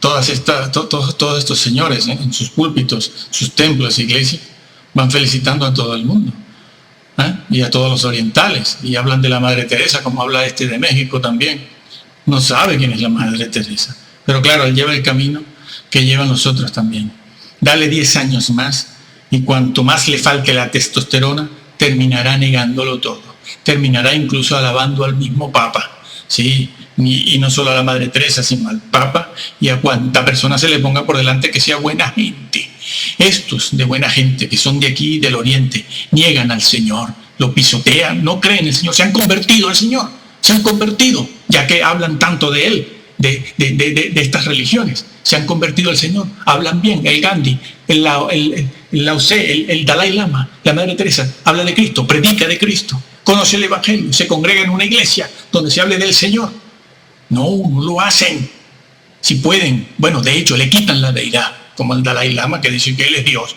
todos estos señores en sus púlpitos, sus templos, iglesias, van felicitando a todo el mundo, y a todos los orientales, y hablan de la Madre Teresa, como habla de México también. No sabe quién es la Madre Teresa, pero claro, él lleva el camino que llevan los otros también. Dale 10 años más, y cuanto más le falte la testosterona, terminará negándolo todo, terminará incluso alabando al mismo Papa, ¿sí? Y no solo a la Madre Teresa, sino al Papa y a cuanta persona se le ponga por delante que sea buena gente. Estos de buena gente, que son de aquí, del Oriente, niegan al Señor, lo pisotean, no creen en el Señor, se han convertido al Señor, se han convertido, ya que hablan tanto de Él, de estas religiones, se han convertido al Señor, hablan bien. El Gandhi, el Lao Tse, el Dalai Lama, la Madre Teresa, habla de Cristo, predica de Cristo, conoce el Evangelio, se congrega en una iglesia donde se hable del Señor. No lo hacen. Si pueden, bueno, de hecho, le quitan la deidad, como el Dalai Lama, que dice que él es Dios.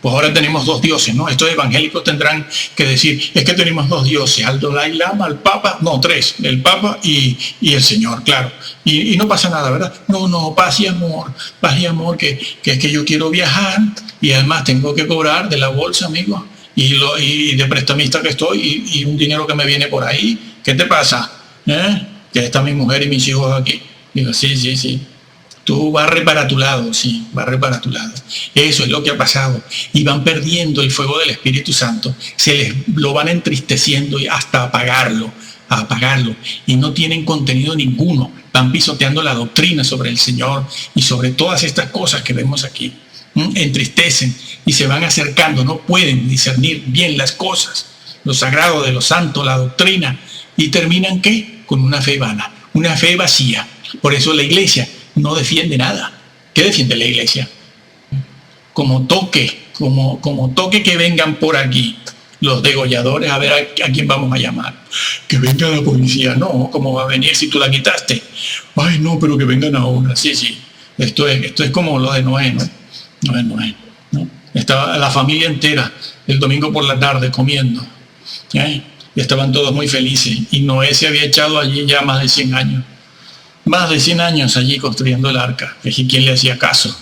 Pues ahora tenemos 2 dioses, ¿no? Estos evangélicos tendrán que decir, es que tenemos 2 dioses, al Dalai Lama, al Papa, no, 3, el Papa y el Señor, claro. Y no pasa nada, ¿verdad? No, paz y amor, que es que yo quiero viajar y además tengo que cobrar de la bolsa, amigo, y de prestamista que estoy y un dinero que me viene por ahí. ¿Qué te pasa? Ya está mi mujer y mis hijos aquí. Digo, sí. Tú barre para tu lado, sí, barre para tu lado. Eso es lo que ha pasado. Y van perdiendo el fuego del Espíritu Santo. Lo van entristeciendo hasta apagarlo. Y no tienen contenido ninguno. Van pisoteando la doctrina sobre el Señor y sobre todas estas cosas que vemos aquí. Entristecen y se van acercando. No pueden discernir bien las cosas. Lo sagrado de lo santo, la doctrina. Y terminan, ¿qué? Con una fe vana, una fe vacía. Por eso la iglesia no defiende nada. ¿Qué defiende la iglesia? Como toque que vengan por aquí los degolladores, a ver a quién vamos a llamar. Que venga la policía. No, ¿cómo va a venir si tú la quitaste? Ay, no, pero que vengan ahora. Sí. Esto es como lo de Noé, ¿no? Estaba la familia entera el domingo por la tarde comiendo. Y estaban todos muy felices. Y Noé se había echado allí ya más de 100 años. Más de 100 años allí construyendo el arca. ¿Y quién le hacía caso?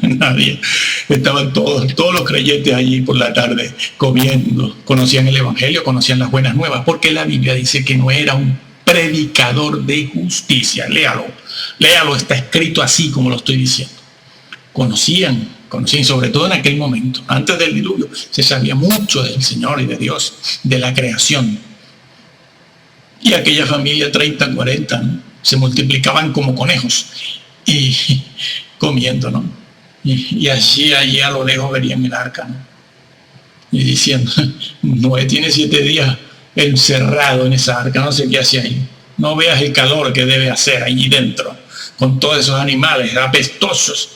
Nadie. Estaban todos los creyentes allí por la tarde comiendo. Conocían el Evangelio, conocían las buenas nuevas. Porque la Biblia dice que Noé era un predicador de justicia. Léalo, está escrito así como lo estoy diciendo. Conocían, sobre todo en aquel momento, antes del diluvio, se sabía mucho del Señor y de Dios, de la creación. Y aquella familia, 30, 40, ¿no? Se multiplicaban como conejos y comiendo, ¿no? Y allí a lo lejos verían el arca, ¿no? Y diciendo, Noé tiene 7 días encerrado en esa arca, no sé qué hace ahí. No veas el calor que debe hacer allí dentro, con todos esos animales apestosos.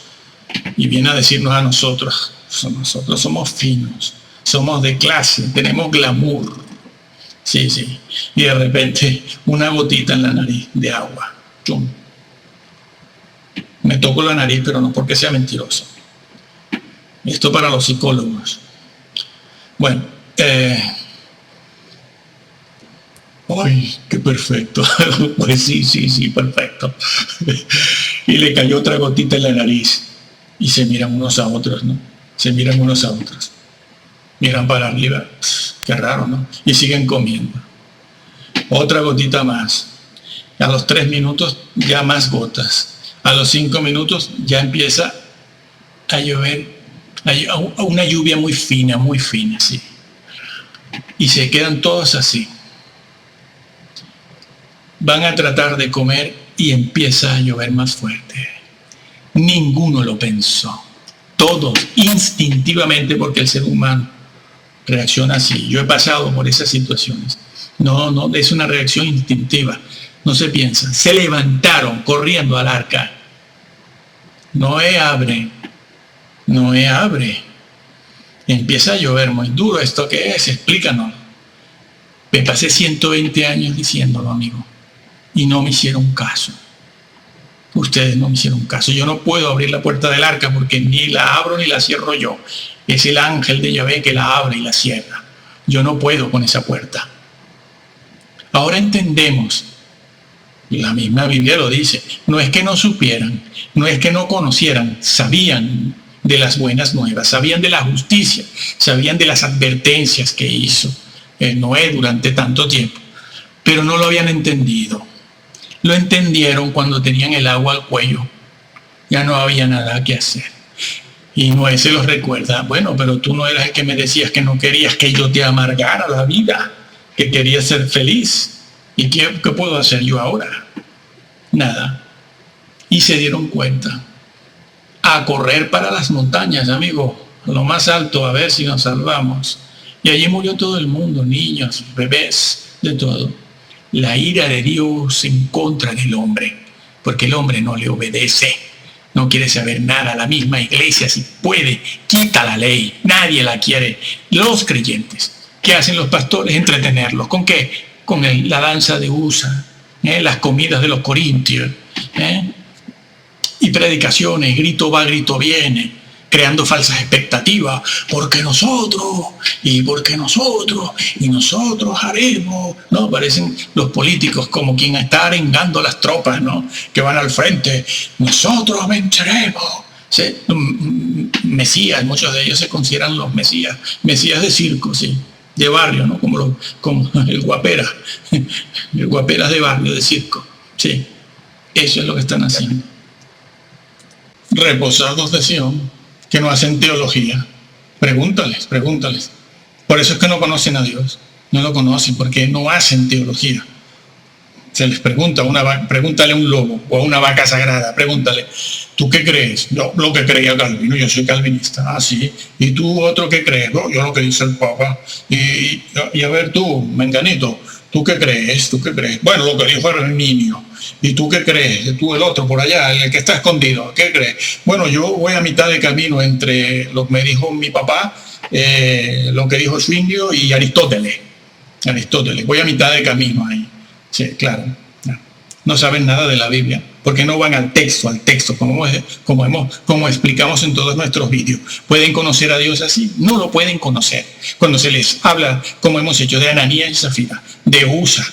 Y viene a decirnos a nosotros, Nosotros somos finos, somos de clase, tenemos glamour. Sí, sí. Y de repente una gotita en la nariz de agua. ¡Chum! Me toco la nariz, pero no porque sea mentiroso. Esto para los psicólogos. Bueno, ¡ay, qué perfecto! Pues sí, perfecto. Y le cayó otra gotita en la nariz. Y se miran unos a otros, ¿no? Se miran unos a otros. Miran para arriba. Qué raro, ¿no? Y siguen comiendo. Otra gotita más. A los 3 minutos ya más gotas. A los 5 minutos ya empieza a llover. Una lluvia muy fina, sí. Y se quedan todos así. Van a tratar de comer y empieza a llover más fuerte. Ninguno lo pensó. Todos instintivamente, porque el ser humano reacciona así. Yo he pasado por esas situaciones. No, es una reacción instintiva. No se piensa. Se levantaron corriendo al arca. Noé abre. Empieza a llover muy duro. ¿Esto qué es? Explícanos. Me pasé 120 años diciéndolo, amigo. Y no me hicieron caso. Ustedes no me hicieron caso. Yo no puedo abrir la puerta del arca porque ni la abro ni la cierro yo. Es el ángel de Yahvé que la abre y la cierra. Yo no puedo con esa puerta. Ahora entendemos. La misma Biblia lo dice. No es que no supieran, no es que no conocieran, sabían de las buenas nuevas, sabían de la justicia, sabían de las advertencias que hizo Noé durante tanto tiempo, pero no lo habían entendido. Lo entendieron cuando tenían el agua al cuello. Ya no había nada que hacer. Y Noé se los recuerda. Bueno, pero tú no eras el que me decías que no querías que yo te amargara la vida, que querías ser feliz. ¿Y qué puedo hacer yo ahora? Nada. Y se dieron cuenta. A correr para las montañas, amigo, a lo más alto, a ver si nos salvamos. Y allí murió todo el mundo, niños, bebés, de todo. La ira de Dios en contra del hombre, porque el hombre no le obedece, no quiere saber nada. La misma iglesia, si puede, quita la ley, nadie la quiere. Los creyentes, ¿qué hacen los pastores? Entretenerlos. ¿Con qué? Con la danza de USA, las comidas de los corintios, y predicaciones, grito va, grito viene, creando falsas expectativas, porque nosotros haremos, ¿no? Parecen los políticos como quien está arengando a las tropas, ¿no? Que van al frente, nosotros venceremos. ¿Sí? Mesías, muchos de ellos se consideran los mesías de circo, sí, de barrio, ¿no? Como el guaperas de barrio, de circo, sí. Eso es lo que están haciendo. Reposados de Sión, que no hacen teología. Pregúntales. Por eso es que no conocen a Dios. No lo conocen porque no hacen teología. Se les pregunta, pregúntale a un lobo o a una vaca sagrada, pregúntale, ¿tú qué crees? Yo lo que creía Calvino, yo soy calvinista. Ah, sí. ¿Y tú otro qué crees? No, yo lo que dice el Papa. Y a ver tú, menganito, ¿tú qué crees? Bueno, lo que dijo Arminio. ¿Y tú qué crees? Tú el otro por allá, el que está escondido, ¿qué crees? Bueno, yo voy a mitad de camino entre lo que me dijo mi papá, lo que dijo Zwinglio y Aristóteles. Voy a mitad de camino ahí. Sí, claro. No saben nada de la Biblia, porque no van al texto, como explicamos en todos nuestros vídeos. ¿Pueden conocer a Dios así? No lo pueden conocer. Cuando se les habla, como hemos hecho, de Ananías y Zafira, de Usa,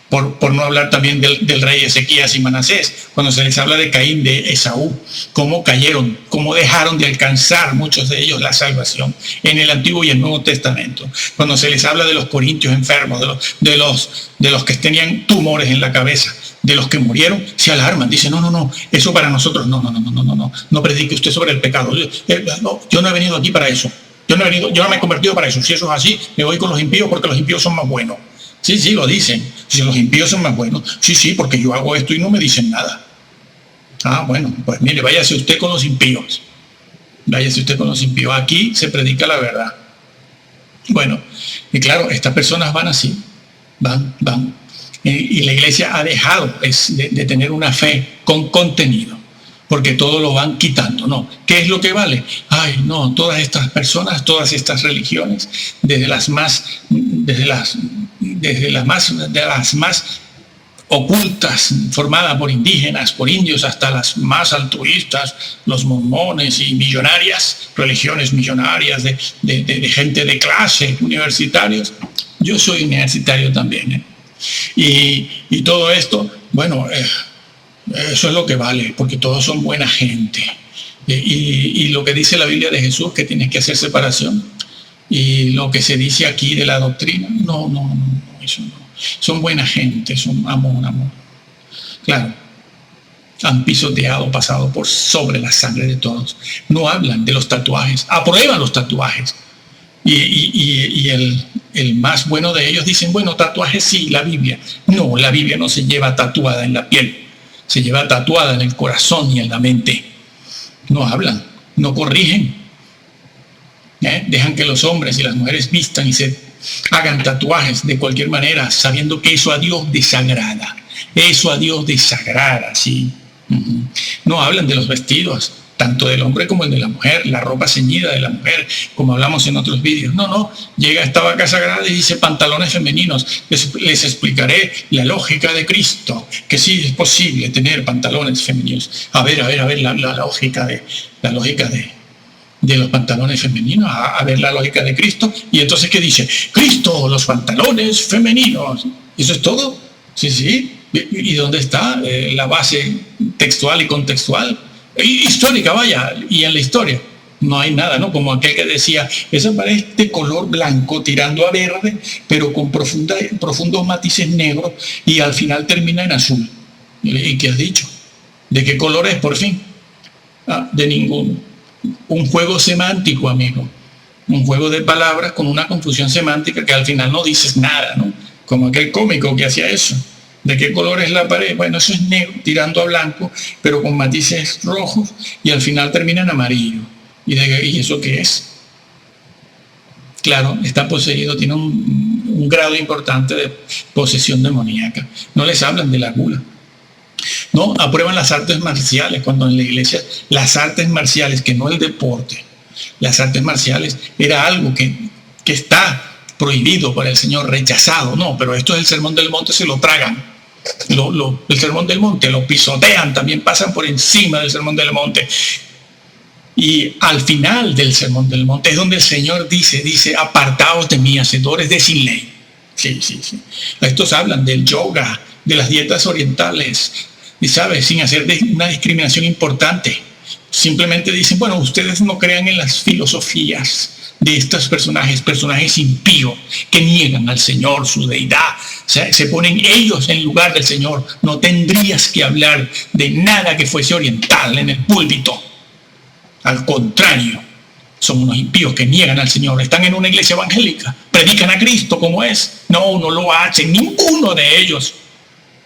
por no hablar también del rey Ezequías y Manasés, cuando se les habla de Caín, de Esaú, cómo cayeron, cómo dejaron de alcanzar muchos de ellos la salvación en el Antiguo y el Nuevo Testamento, cuando se les habla de los corintios enfermos, de los que tenían tumores en la cabeza, de los que murieron, se alarman, dicen, no, eso para nosotros, no predique usted sobre el pecado, yo no he venido aquí para eso, yo no me he convertido para eso. Si eso es así, me voy con los impíos porque los impíos son más buenos. Sí, lo dicen. Si los impíos son más buenos, sí, porque yo hago esto y no me dicen nada. Ah, bueno, pues mire, váyase usted con los impíos. Aquí se predica la verdad. Bueno, y claro, estas personas van así, van. Y la iglesia ha dejado de tener una fe con contenido. porque todo lo van quitando. No, ¿qué es lo que vale? Ay, no, todas estas personas, todas estas religiones, desde las más ocultas, formadas por indígenas, por indios, hasta las más altruistas, los mormones y millonarias, religiones millonarias de gente de clase, universitarios. Yo soy universitario también, ¿eh? Y todo esto, bueno, eso es lo que vale, porque todos son buena gente. Y lo que dice la Biblia de Jesús, que tienes que hacer separación, y lo que se dice aquí de la doctrina, no, eso no. Son buena gente, son amor. Claro, han pisoteado, pasado por sobre la sangre de todos. No hablan de los tatuajes, aprueban los tatuajes. Y el más bueno de ellos dicen, bueno, tatuajes sí, la Biblia. No, la Biblia no se lleva tatuada en la piel, se lleva tatuada en el corazón y en la mente. No hablan, no corrigen. Dejan que los hombres y las mujeres vistan y se hagan tatuajes de cualquier manera, sabiendo que eso a Dios desagrada. Eso a Dios desagrada, sí. No hablan de los vestidos, tanto del hombre como el de la mujer, la ropa ceñida de la mujer, como hablamos en otros vídeos. No, llega esta vaca sagrada y dice pantalones femeninos. Les explicaré la lógica de Cristo, que sí es posible tener pantalones femeninos. A ver, la lógica de los pantalones femeninos, a ver la lógica de Cristo. Y entonces, ¿qué dice? Cristo, los pantalones femeninos. ¿Eso es todo? Sí. ¿Y dónde está la base textual y contextual? Histórica, vaya. Y en la historia no hay nada, ¿no? Como aquel que decía, esa pared de color blanco tirando a verde, pero con profundos matices negros, y al final termina en azul. ¿Y qué has dicho? ¿De qué color es, por fin? De ninguno. Un juego semántico, amigo. Un juego de palabras con una confusión semántica que al final no dices nada, ¿no? Como aquel cómico que hacía eso. ¿De qué color es la pared? Bueno, eso es negro, tirando a blanco, pero con matices rojos, y al final termina en amarillo. ¿Y eso qué es? Claro, está poseído, tiene un grado importante de posesión demoníaca. No les hablan de la gula. No, aprueban las artes marciales, cuando en la iglesia las artes marciales, que no el deporte, las artes marciales era algo que está prohibido para el Señor, rechazado. No, pero esto es el Sermón del Monte, se lo tragan. El Sermón del Monte lo pisotean, también pasan por encima del Sermón del Monte. Y al final del Sermón del Monte es donde el Señor dice, apartaos de mí, hacedores de sin ley. Sí. Estos hablan del yoga, de las dietas orientales, y sabes, sin hacer una discriminación importante. Simplemente dicen, bueno, ustedes no crean en las filosofías de estos personajes impíos que niegan al Señor, su deidad. O sea, se ponen ellos en lugar del Señor. No tendrías que hablar de nada que fuese oriental en el púlpito. Al contrario, son unos impíos que niegan al Señor. Están en una iglesia evangélica, predican a Cristo como es. No lo hacen, ninguno de ellos.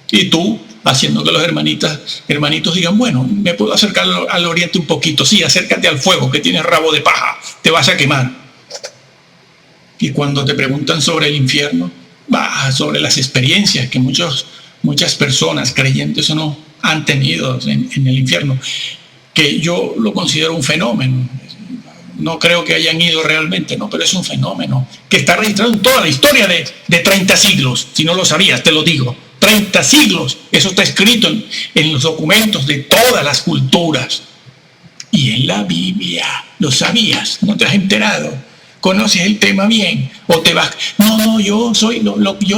Y tú, haciendo que los hermanitos digan, bueno, me puedo acercar al oriente un poquito. Sí, acércate al fuego que tiene rabo de paja, te vas a quemar. Y cuando te preguntan sobre el infierno, sobre las experiencias que muchas personas, creyentes o no, han tenido en el infierno, que yo lo considero un fenómeno. No creo que hayan ido realmente, no, pero es un fenómeno que está registrado en toda la historia de 30 siglos. Si no lo sabías, te lo digo. 30 siglos. Eso está escrito en los documentos de todas las culturas. Y en la Biblia. ¿Lo sabías? ¿No te has enterado? ¿Conoces el tema bien? ¿O te vas? No, yo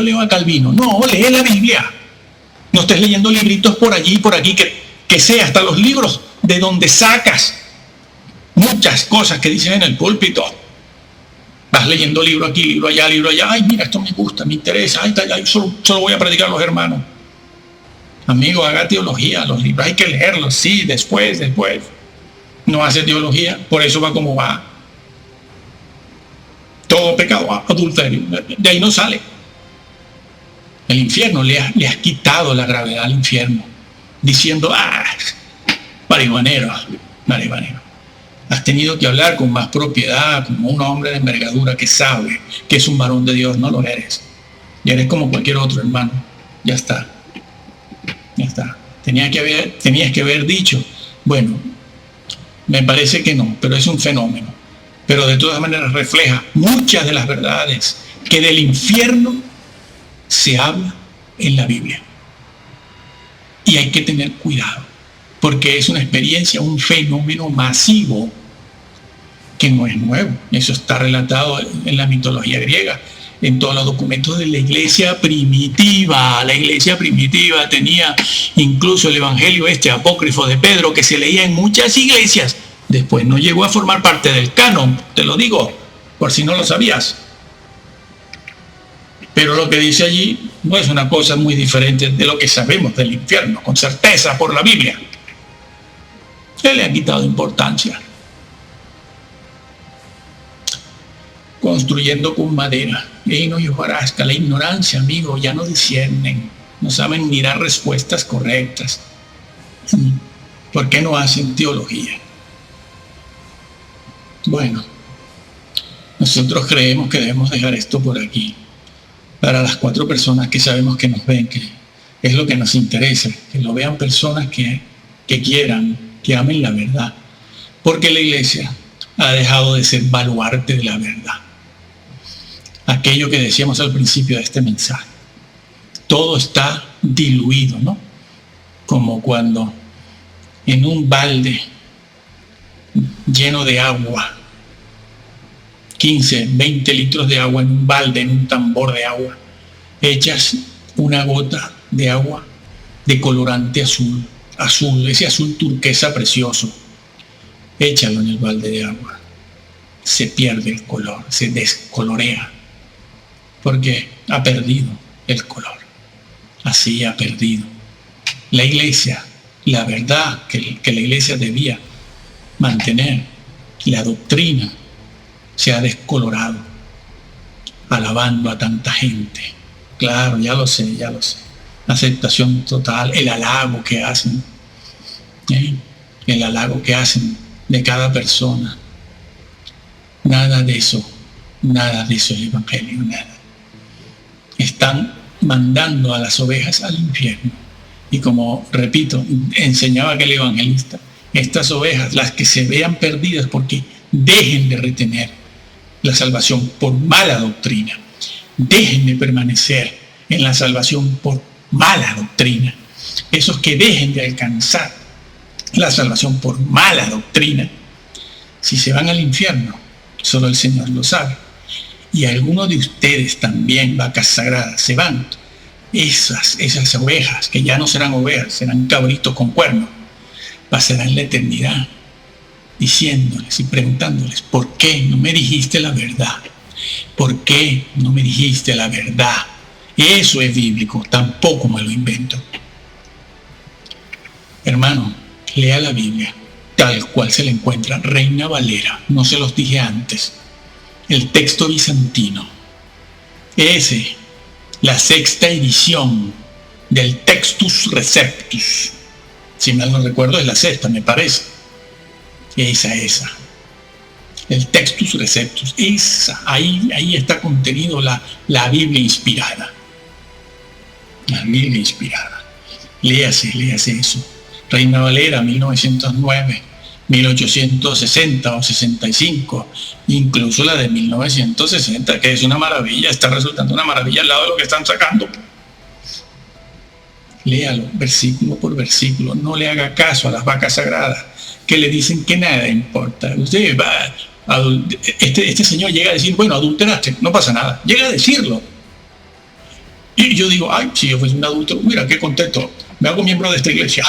leo a Calvino. No, lee la Biblia. No estés leyendo libritos por allí y por aquí, que sea hasta los libros de donde sacas muchas cosas que dicen en el púlpito. Vas leyendo libro aquí, libro allá. Ay, mira, esto me gusta, me interesa. Ay, solo voy a predicar a los hermanos. Amigo, haga teología. Los libros hay que leerlos, sí, después. No hace teología, por eso va como va. Todo pecado, adulterio. De ahí no sale. El infierno, le has quitado la gravedad al infierno, diciendo, marihuanero. Has tenido que hablar con más propiedad, como un hombre de envergadura que sabe que es un varón de Dios. No lo eres. Y eres como cualquier otro, hermano. Ya está. Tenías que haber dicho, Bueno, me parece que no, pero es un fenómeno. Pero de todas maneras refleja muchas de las verdades que del infierno se habla en la Biblia. Y hay que tener cuidado, porque es una experiencia, un fenómeno masivo que no es nuevo. Eso está relatado en la mitología griega, en todos los documentos de la iglesia primitiva. La iglesia primitiva tenía incluso el evangelio apócrifo de Pedro, que se leía en muchas iglesias. Después no llegó a formar parte del canon, te lo digo, por si no lo sabías. Pero lo que dice allí no es una cosa muy diferente de lo que sabemos del infierno, con certeza por la Biblia. Se le ha quitado importancia. Construyendo con madera, heno y hojarasca. La ignorancia, amigo, ya no disciernen, no saben ni dar respuestas correctas. ¿Por qué no hacen teología? Bueno, nosotros creemos que debemos dejar esto por aquí. Para las 4 personas que sabemos que nos ven, que es lo que nos interesa, que lo vean personas que quieran, que amen la verdad. Porque la iglesia ha dejado de ser baluarte de la verdad. Aquello que decíamos al principio de este mensaje. Todo está diluido, ¿no? Como cuando en un balde lleno de agua, 15, 20 litros de agua en un balde, en un tambor de agua, echas una gota de agua de colorante azul, ese azul turquesa precioso, échalo en el balde de agua, se pierde el color, se descolorea, porque ha perdido el color. Así ha perdido la iglesia, la verdad que la iglesia debía mantener, la doctrina se ha descolorado, alabando a tanta gente. Claro, ya lo sé. Aceptación total, el halago que hacen, el halago que hacen de cada persona. Nada de eso es el evangelio, nada. Están mandando a las ovejas al infierno. Y como, repito, enseñaba aquel evangelista, estas ovejas, las que se vean perdidas porque dejen de retener la salvación por mala doctrina, dejen de permanecer en la salvación por mala doctrina, esos que dejen de alcanzar la salvación por mala doctrina, si se van al infierno, solo el Señor lo sabe. Y algunos de ustedes también, vacas sagradas, se van. Esas ovejas, que ya no serán ovejas, serán cabritos con cuernos, pasarán la eternidad diciéndoles y preguntándoles: ¿por qué no me dijiste la verdad? ¿Por qué no me dijiste la verdad? Eso es bíblico, tampoco me lo invento. Hermano, lea la Biblia tal cual se le encuentra, Reina Valera, no se los dije antes, el texto bizantino, la 6ª edición del Textus Receptus, si mal no recuerdo es la 6ª, me parece, esa, el Textus Receptus, ahí está contenido la Biblia inspirada, léase eso, Reina Valera, 1909, 1860 o 65, incluso la de 1960, que es una maravilla, está resultando una maravilla al lado de lo que están sacando. Léalo versículo por versículo, no le haga caso a las vacas sagradas que le dicen que nada importa. Usted va, este señor llega a decir, bueno, adulteraste, no pasa nada, llega a decirlo. Y yo digo, ay, si yo fuese un adúltero, mira qué contento, me hago miembro de esta iglesia.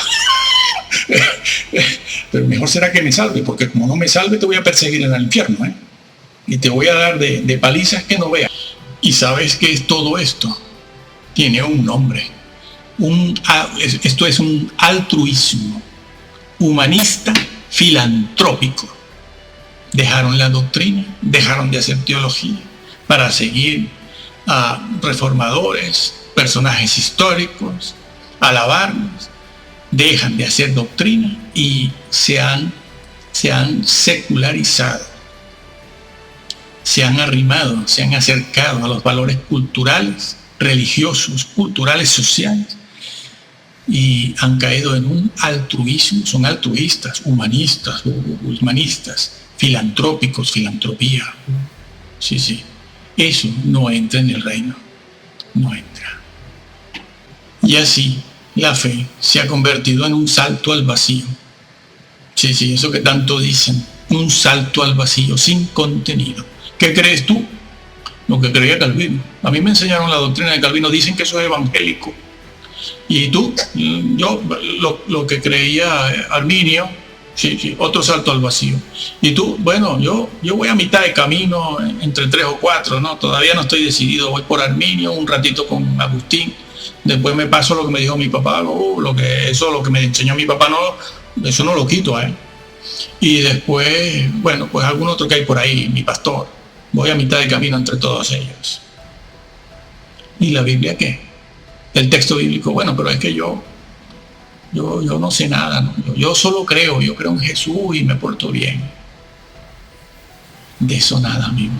Pero mejor será que me salve, porque como no me salve te voy a perseguir en el infierno, y te voy a dar de palizas que no veas. Y sabes que todo esto tiene un nombre, esto es un altruismo humanista filantrópico. Dejaron la doctrina, dejaron de hacer teología para seguir a reformadores, personajes históricos, alabarnos. Dejan de hacer doctrina y se han secularizado, se han arrimado, se han acercado a los valores culturales, religiosos, culturales, sociales, y han caído en un altruismo, son altruistas, humanistas, filantrópicos, filantropía. Sí, sí. Eso no entra en el reino. No entra. Y así la fe se ha convertido en un salto al vacío. Sí, sí, eso que tanto dicen. Un salto al vacío, sin contenido. ¿Qué crees tú? Lo que creía Calvino. A mí me enseñaron la doctrina de Calvino. Dicen que eso es evangélico. Y tú, yo, lo que creía Arminio, sí, sí, otro salto al vacío. Y tú, bueno, yo voy a mitad de camino entre 3 o 4, ¿no? Todavía no estoy decidido, voy por Arminio, un ratito con Agustín, después me paso lo que me dijo mi papá, lo que me enseñó mi papá, no, eso no lo quito, ¿eh? Y después, bueno, pues algún otro que hay por ahí, mi pastor, voy a mitad de camino entre todos ellos. ¿Y la Biblia qué? El texto bíblico, bueno, pero es que yo no sé nada, ¿no? Yo solo creo, yo creo en Jesús y me porto bien. De eso nada, amigo.